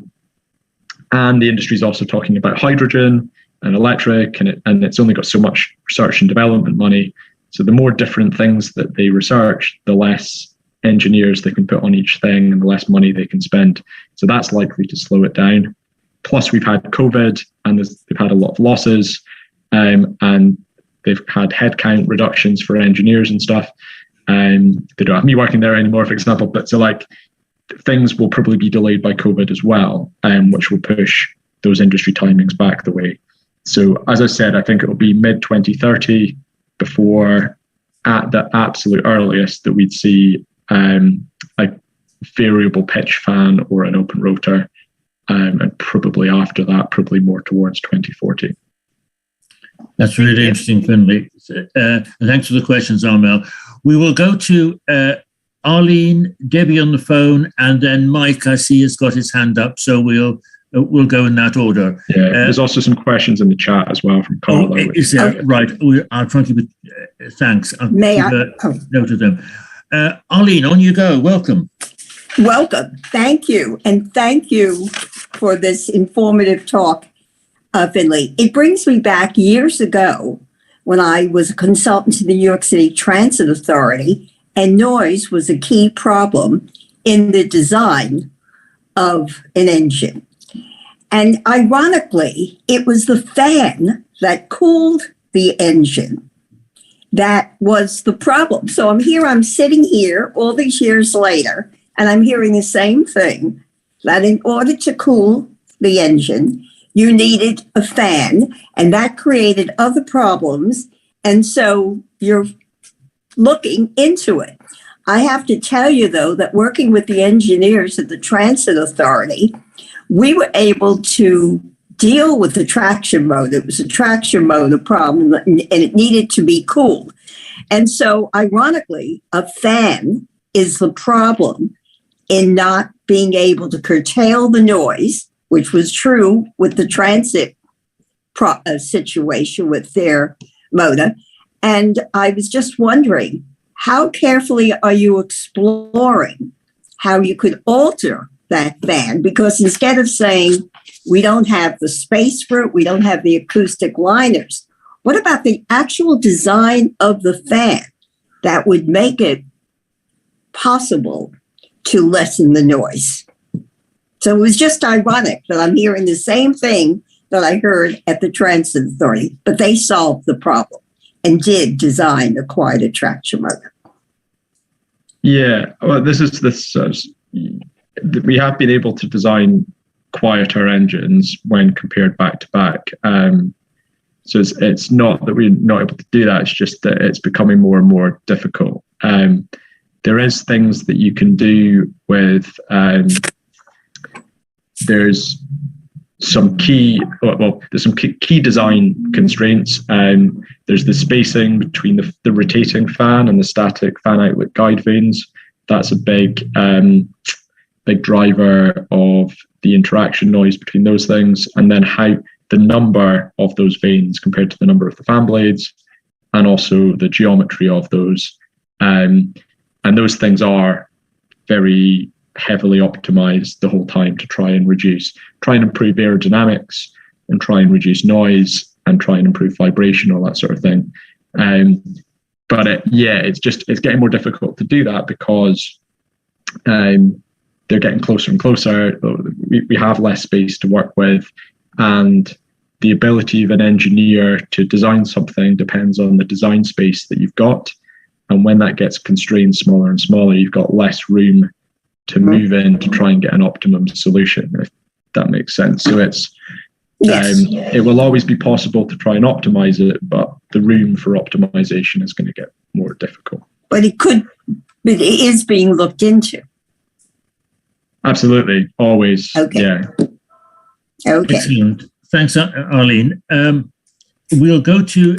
and the industry is also talking about hydrogen and electric, and it's only got so much research and development money. So the more different things that they research, the less engineers they can put on each thing and the less money they can spend. So that's likely to slow it down. Plus we've had COVID and they've had a lot of losses, and they've had headcount reductions for engineers and stuff. They don't have me working there anymore, for example, but so like things will probably be delayed by COVID as well, which will push those industry timings back the way. So as I said, I think it will be mid-2030 before, at the absolute earliest, that we'd see a variable pitch fan or an open rotor, and probably after that, probably more towards 2040. That's really interesting, Finlay. Thanks for the questions, Armel. We will go to Arlene, Debbie on the phone, and then Mike, I see, has got his hand up, so we'll go in that order. Yeah, there's also some questions in the chat as well from Carla. Is there? Okay. Right, I'll try to keep it. Thanks. I'll May I? Note of them. Arlene, on you go. Welcome. Welcome. Thank you. And thank you for this informative talk, Finlay. It brings me back years ago when I was a consultant to the New York City Transit Authority, and noise was a key problem in the design of an engine. And ironically, it was the fan that cooled the engine that was the problem. So I'm sitting here all these years later, and I'm hearing the same thing, that in order to cool the engine, you needed a fan, and that created other problems. And so you're looking into it. I have to tell you, though, that working with the engineers at the Transit Authority, we were able to deal with the traction motor. It was a traction motor problem, and it needed to be cooled. And so, ironically, a fan is the problem in not being able to curtail the noise, which was true with the transit situation with their motor. And I was just wondering, how carefully are you exploring how you could alter that fan? Because instead of saying, we don't have the space for it, we don't have the acoustic liners, what about the actual design of the fan that would make it possible to lessen the noise? So it was just ironic that I'm hearing the same thing that I heard at the Transit Authority, but they solved the problem and did design a quieter traction motor. Yeah, well, we have been able to design quieter engines when compared back to back. So it's not that we're not able to do that, it's just that it's becoming more and more difficult. There is things that you can do with, there's some key design constraints. There's the spacing between the rotating fan and the static fan outlet guide vanes. That's a big driver of the interaction noise between those things, and then how the number of those vanes compared to the number of the fan blades, and also the geometry of those. And those things are very heavily optimized the whole time to try and improve aerodynamics and try and reduce noise and try and improve vibration, all that sort of thing. But it's getting more difficult to do that because they're getting closer and closer. We have less space to work with, and the ability of an engineer to design something depends on the design space that you've got. And when that gets constrained smaller and smaller, you've got less room to move in to try and get an optimum solution, if that makes sense. So it will always be possible to try and optimize it, but the room for optimization is going to get more difficult. But it is being looked into. Absolutely, always. Okay. Yeah. Okay. Excellent. Thanks, Arlene. We'll go to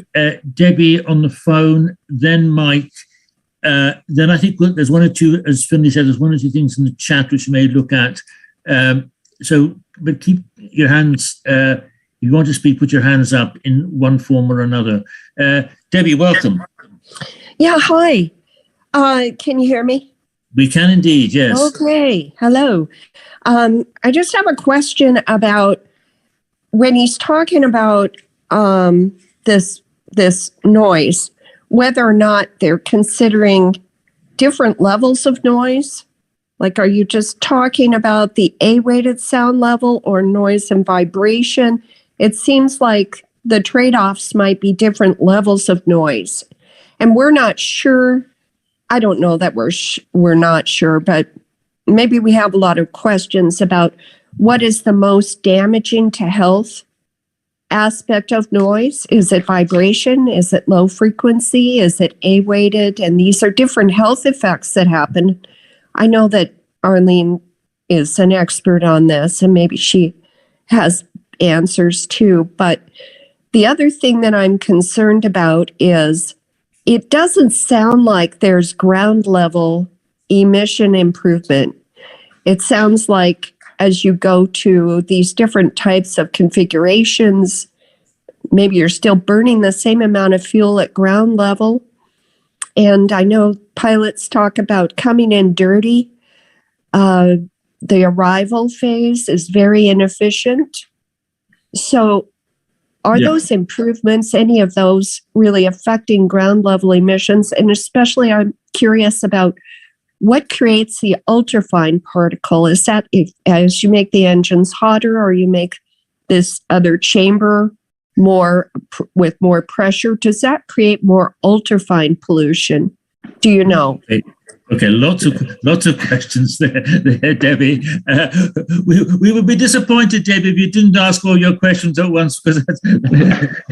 Debbie on the phone, then Mike, then I think there's one or two, as Finlay said, there's one or two things in the chat which you may look at. But keep your hands, if you want to speak, put your hands up in one form or another. Debbie, welcome. Yeah, hi. Can you hear me? We can indeed, yes. Okay, hello. I just have a question about when he's talking about this noise, whether or not they're considering different levels of noise. Like, are you just talking about the A-rated sound level or noise and vibration? It seems like the trade-offs might be different levels of noise. And we're not sure. I don't know that we're not sure, but maybe we have a lot of questions about what is the most damaging to health aspect of noise. Is it vibration? Is it low frequency? Is it A-weighted? And these are different health effects that happen. I know that Arlene is an expert on this, and maybe she has answers too. But the other thing that I'm concerned about is it doesn't sound like there's ground level emission improvement. It sounds like as you go to these different types of configurations, maybe you're still burning the same amount of fuel at ground level. And I know pilots talk about coming in dirty. The arrival phase is very inefficient. So are those improvements, any of those, really affecting ground level emissions? And especially I'm curious about what creates the ultrafine particle. Is that if as you make the engines hotter, or you make this other chamber more with more pressure, does that create more ultrafine pollution? Do you know? Okay, lots of questions there, Debbie. We would be disappointed, Debbie, if you didn't ask all your questions at once, because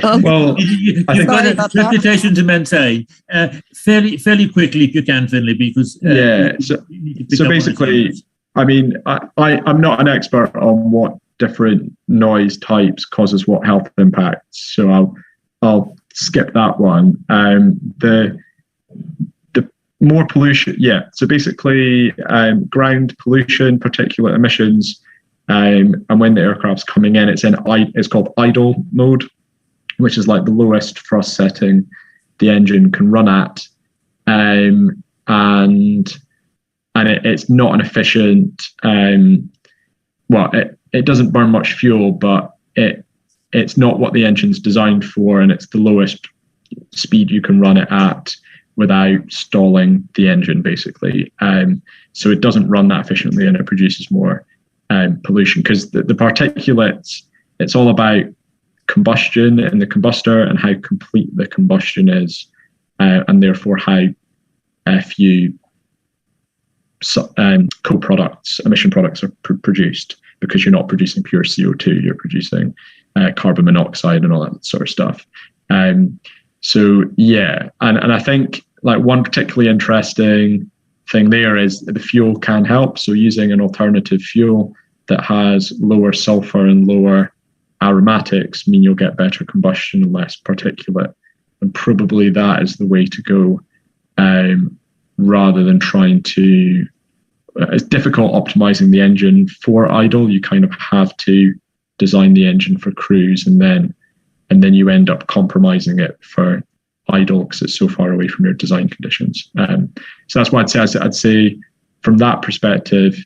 well, you've got a reputation to maintain. Fairly quickly, if you can, Finlay, because so basically, I mean, I'm not an expert on what different noise types causes what health impacts, so I'll skip that one. The more pollution, so basically ground pollution, particulate emissions, and when the aircraft's coming in, it's called idle mode, which is like the lowest thrust setting the engine can run at, and it's not an efficient. It doesn't burn much fuel, but it's not what the engine's designed for, and it's the lowest speed you can run it at without stalling the engine, basically. So it doesn't run that efficiently, and it produces more pollution, because the particulates, it's all about combustion in the combustor and how complete the combustion is, and therefore how few co-products, emission products are produced, because you're not producing pure CO2, you're producing carbon monoxide and all that sort of stuff. And I think like one particularly interesting thing there is the fuel can help. So using an alternative fuel that has lower sulfur and lower aromatics mean you'll get better combustion and less particulate. And probably that is the way to go, rather than trying to, it's difficult optimizing the engine for idle. You kind of have to design the engine for cruise, and then you end up compromising it for idle because it's so far away from your design conditions. So that's why I'd say from that perspective,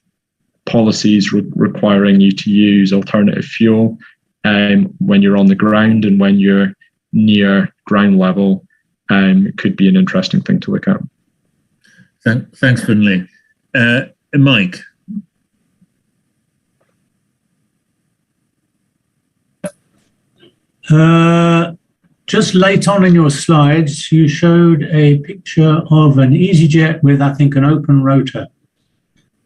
policies requiring you to use alternative fuel when you're on the ground and when you're near ground level could be an interesting thing to look at. Thanks, Finlay. Mike. Just late on in your slides, you showed a picture of an EasyJet with, I think, an open rotor.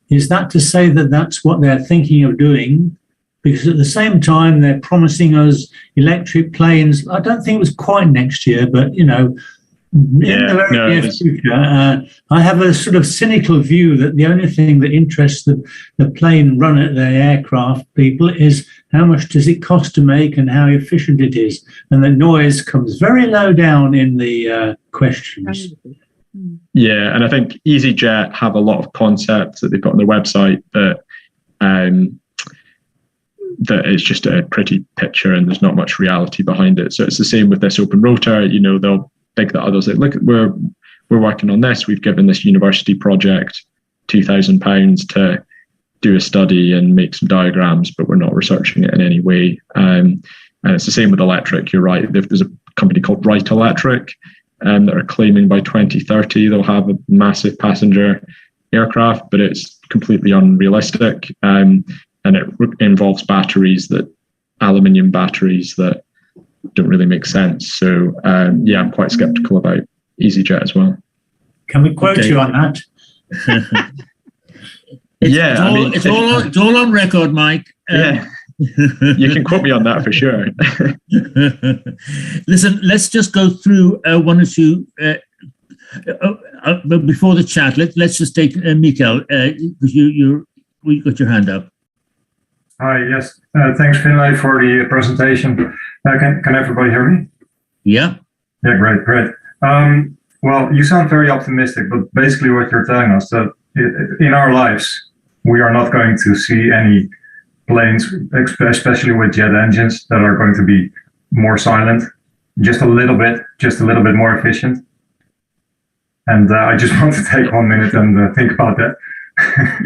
Is that to say that that's what they're thinking of doing? Because at the same time, they're promising us electric planes. I don't think it was quite next year, but, you know, in the very near future, I have a sort of cynical view that the only thing that interests the plane run at the aircraft people is how much does it cost to make and how efficient it is. And the noise comes very low down in the questions. Yeah, and I think EasyJet have a lot of concepts that they've got on their website that that it's just a pretty picture and there's not much reality behind it. So it's the same with this open rotor. You know, they'll think that others like, look, we're working on this. We've given this university project £2,000 to do a study and make some diagrams, but we're not researching it in any way. And it's the same with electric. You're right. There's a company called Wright Electric that are claiming by 2030 they'll have a massive passenger aircraft, but it's completely unrealistic. And it involves aluminium batteries that don't really make sense. So yeah, I'm quite skeptical about EasyJet as well. Can we quote you on that? It's all on record, Mike. Yeah, you can quote me on that for sure. Listen, let's just go through one or two. But before the chat, let's just take Mikael, because you got your hand up. Hi, yes. Thanks, Finlay, for the presentation. Can everybody hear me? Yeah. Yeah, great. Well, you sound very optimistic, but basically what you're telling us that in our lives, we are not going to see any planes, especially with jet engines, that are going to be more silent, just a little bit more efficient. And I just want to take 1 minute and think about that.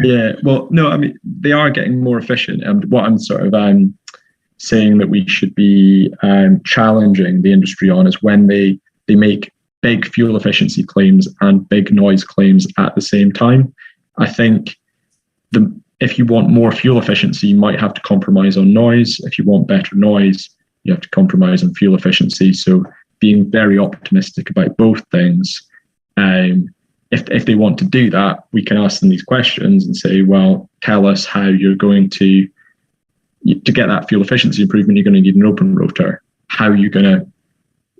Yeah, well, no, I mean, they are getting more efficient. And what I'm sort of saying that we should be challenging the industry on is when they make big fuel efficiency claims and big noise claims at the same time. I think if you want more fuel efficiency, you might have to compromise on noise. If you want better noise, you have to compromise on fuel efficiency. So being very optimistic about both things. If they want to do that, we can ask them these questions and say, well, tell us how you're going to get that fuel efficiency improvement, you're going to need an open rotor. How are you going to,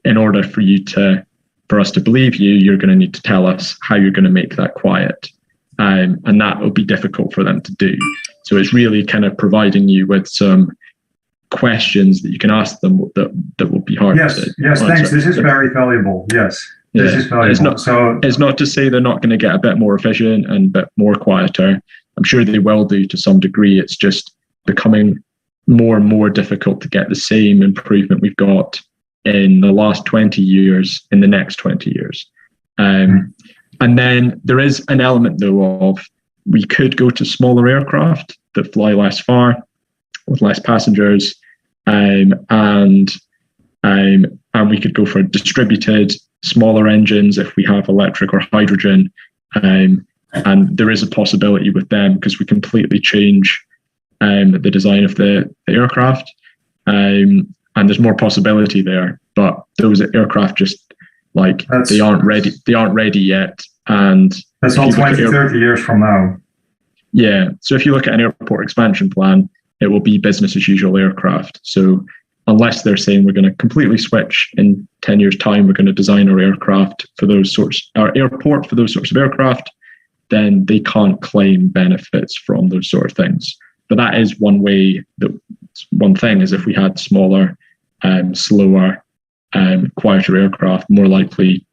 in order for us to believe you, you're going to need to tell us how you're going to make that quiet. And that will be difficult for them to do. So it's really kind of providing you with some questions that you can ask them that will be hard to answer. Yes, thanks. This is very valuable. Yes. Yeah. It's not to say they're not going to get a bit more efficient and a bit more quieter. I'm sure they will do to some degree. It's just becoming more and more difficult to get the same improvement we've got in the last 20 years in the next 20 years. And then there is an element, though, of we could go to smaller aircraft that fly less far with less passengers, and we could go for distributed smaller engines if we have electric or hydrogen. And there is a possibility with them because we completely change the design of the aircraft. And there's more possibility there, but those aircraft just they aren't ready yet. And that's all 20, 30 years from now. Yeah. So if you look at an airport expansion plan, it will be business as usual aircraft. So unless they're saying we're going to completely switch in 10 years' time, we're going to design our airport for those sorts of aircraft, then they can't claim benefits from those sort of things. But that is one way. One thing is if we had smaller, slower, quieter aircraft, more likely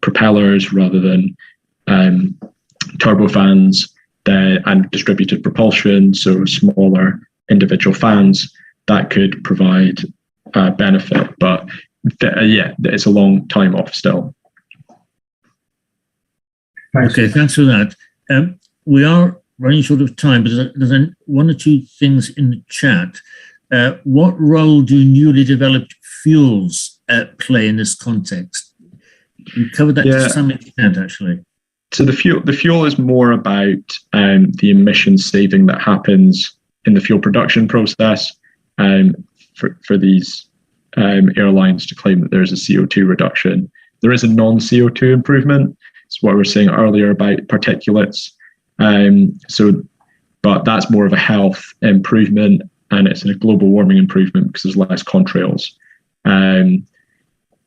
propellers rather than turbofans, and distributed propulsion, so smaller individual fans, that could provide benefit. But it's a long time off still. Okay, thanks for that. We are running short of time, but there's one or two things in the chat. What role do newly developed fuels play in this context? You covered that to some extent, actually. So the fuel is more about the emission saving that happens in the fuel production process. For these airlines to claim that there is a CO2 reduction, there is a non-CO2 improvement. It's what we were saying earlier about particulates. But that's more of a health improvement, and it's a global warming improvement because there's less contrails.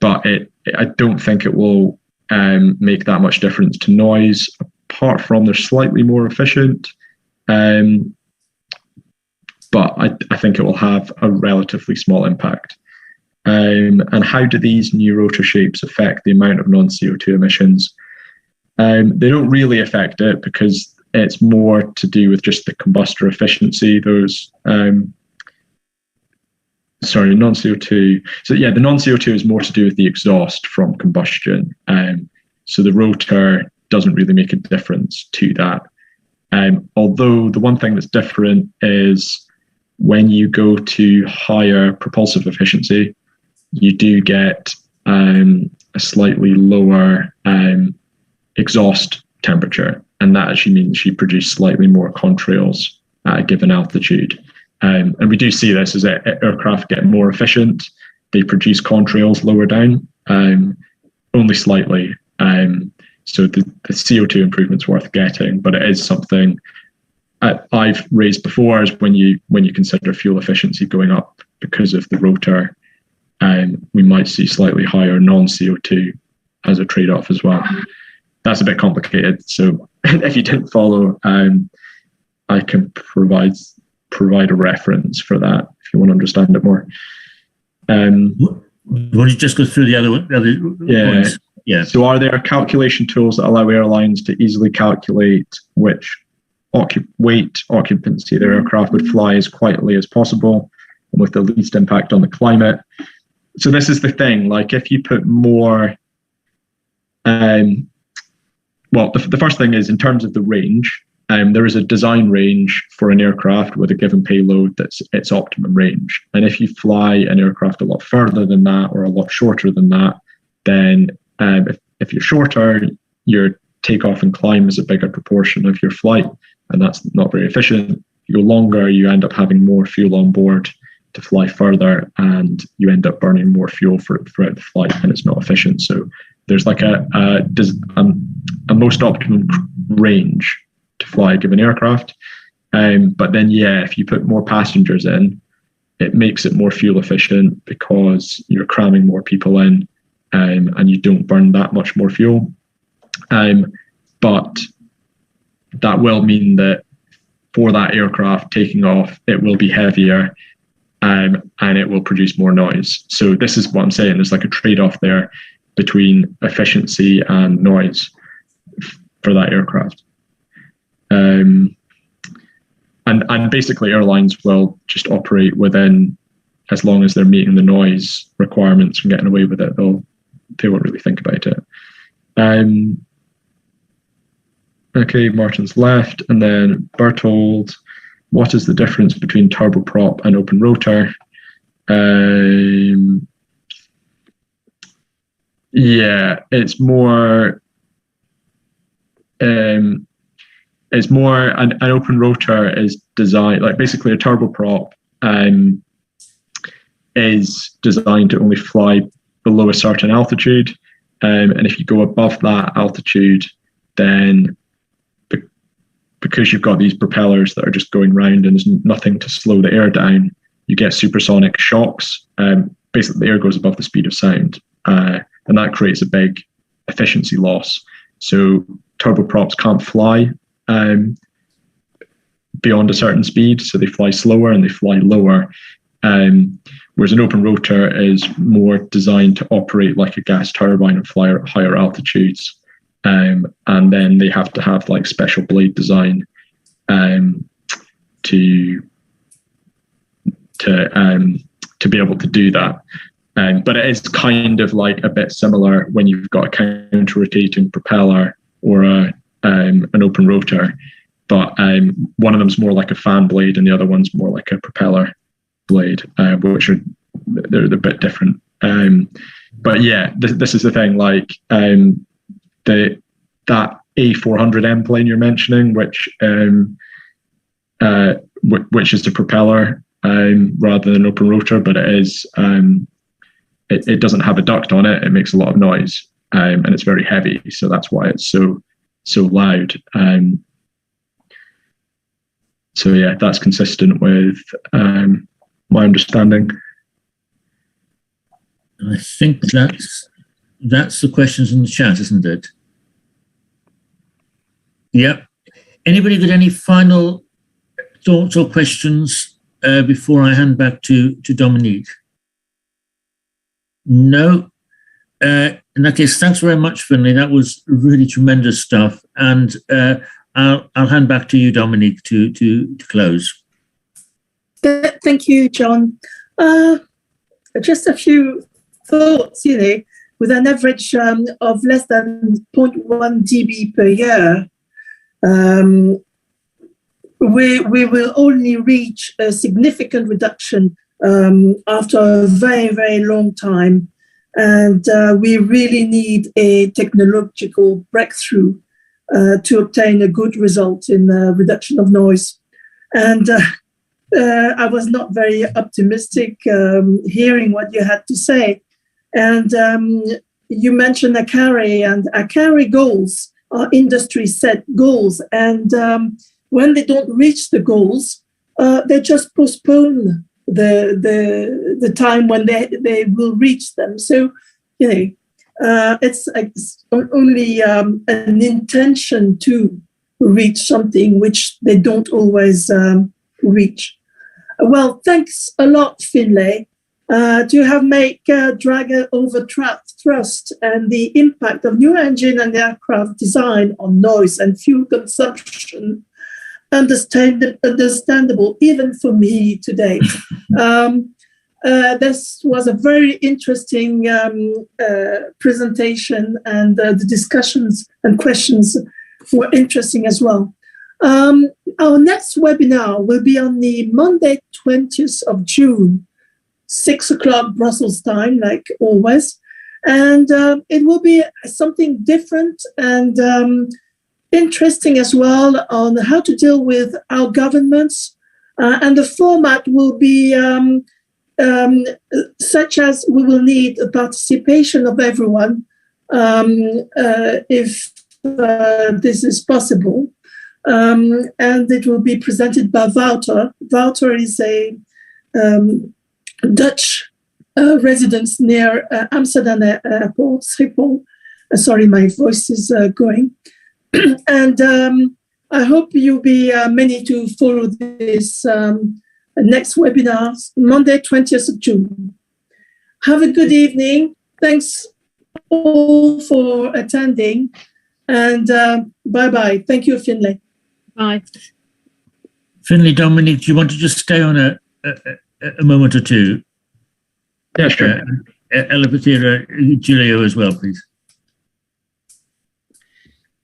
But I don't think it will make that much difference to noise, apart from they're slightly more efficient. But I think it will have a relatively small impact. And how do these new rotor shapes affect the amount of non-CO2 emissions? They don't really affect it because it's more to do with just the combustor efficiency. Those non-CO2. So yeah, the non-CO2 is more to do with the exhaust from combustion. So the rotor doesn't really make a difference to that. Although the one thing that's different is when you go to higher propulsive efficiency, you do get a slightly lower exhaust temperature, and that actually means you produce slightly more contrails at a given altitude. And we do see this as aircraft get more efficient, they produce contrails lower down, only slightly. So the CO2 improvement's worth getting, but it is something I've raised before, is when you consider fuel efficiency going up because of the rotor, we might see slightly higher non-CO2 as a trade-off as well. That's a bit complicated, so if you didn't follow, I can provide a reference for that if you want to understand it more. Want to just go through the other points? Yeah. So are there calculation tools that allow airlines to easily calculate which weight occupancy their aircraft would fly as quietly as possible and with the least impact on the climate? So this is the thing, like if you put more, the first thing is in terms of the range, there is a design range for an aircraft with a given payload that's its optimum range. And if you fly an aircraft a lot further than that or a lot shorter than that, then if you're shorter, your takeoff and climb is a bigger proportion of your flight, and that's not very efficient. If you go longer, you end up having more fuel on board to fly further, and you end up burning more fuel throughout the flight, and it's not efficient. So there's like a most optimum range to fly a given aircraft. But then, if you put more passengers in, it makes it more fuel efficient because you're cramming more people in, and you don't burn that much more fuel. But that will mean that for that aircraft taking off, it will be heavier, and it will produce more noise. So this is what I'm saying. There's like a trade-off there between efficiency and noise for that aircraft. And basically airlines will just operate within, as long as they're meeting the noise requirements and getting away with it, they won't really think about it. Okay, Martin's left, and then Bertold, what is the difference between turboprop and open rotor? It's more an open rotor is designed, like basically a turboprop is designed to only fly below a certain altitude, and if you go above that altitude, then because you've got these propellers that are just going round and there's nothing to slow the air down, you get supersonic shocks. Basically the air goes above the speed of sound, and that creates a big efficiency loss. So turboprops can't fly beyond a certain speed, so they fly slower and they fly lower, whereas an open rotor is more designed to operate like a gas turbine and fly at higher altitudes, and then they have to have like special blade design to be able to do that. But it is kind of like a bit similar when you've got a counter-rotating propeller or an open rotor, but one of them's more like a fan blade and the other one's more like a propeller blade, which they're a bit different. But yeah, this is the thing, like that A400M plane you're mentioning, which is the propeller rather than open rotor, but it is it doesn't have a duct on it. It makes a lot of noise, and it's very heavy, so that's why it's so loud. So yeah, that's consistent with my understanding. I think that's the questions in the chat, isn't it? Yep. Anybody got any final thoughts or questions before I hand back to Dominique? No. in that case, thanks very much, Finlay. That was really tremendous stuff. And I'll hand back to you, Dominique, to close. Thank you, John. Just a few thoughts, with an average of less than 0.1 dB per year, we will only reach a significant reduction after a very, very long time. And we really need a technological breakthrough to obtain a good result in reduction of noise. And I was not very optimistic hearing what you had to say. And you mentioned ACARI, and ACARI goals are industry set goals. And when they don't reach the goals, they just postpone the time when they will reach them. So, it's only an intention to reach something which they don't always reach. Well, thanks a lot, Finlay, to have made drag over thrust and the impact of new engine and aircraft design on noise and fuel consumption understandable even for me today. This was a very interesting presentation, and the discussions and questions were interesting as well. Our next webinar will be on the Monday, 20th of June, 6 o'clock Brussels time, like always. And it will be something different and interesting as well on how to deal with our governments. And the format will be such as we will need the participation of everyone if this is possible. And it will be presented by Wouter. Wouter is a Dutch residence near Amsterdam Airport, Schiphol. Sorry, my voice is going. And I hope you'll be many to follow this next webinar, Monday, 20th of June. Have a good evening. Thanks all for attending. And bye-bye. Thank you, Finlay. Bye. Finlay, Dominique, do you want to just stay on a moment or two? Yeah, sure. Elipatira, Julio as well, please.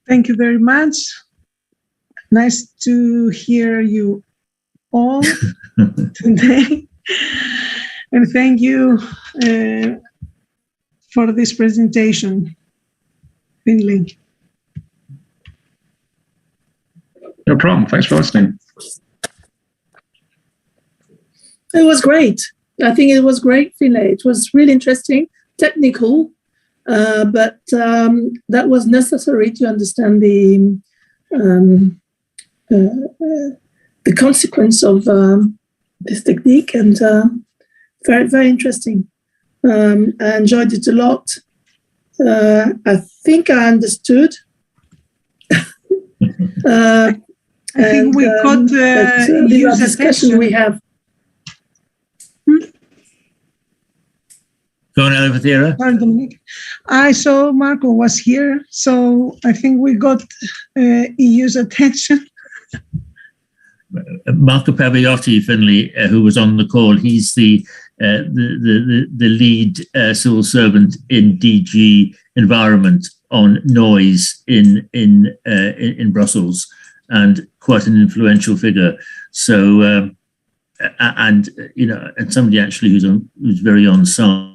Thank you very much. Nice to hear you all today. And thank you for this presentation, Finlay. No problem. Thanks for listening. It was great. I think it was great, Finlay. It was really interesting, technical, but that was necessary to understand the consequence of this technique, and very, very interesting. I enjoyed it a lot. I think I understood. I think we got the discussion we have. Go on, Elipatira. I saw Marco was here, so I think we got EU's attention. Marco Paviotti, Finlay, who was on the call, he's the lead civil servant in DG Environment on noise in Brussels, and quite an influential figure. So, and somebody actually who's very on side.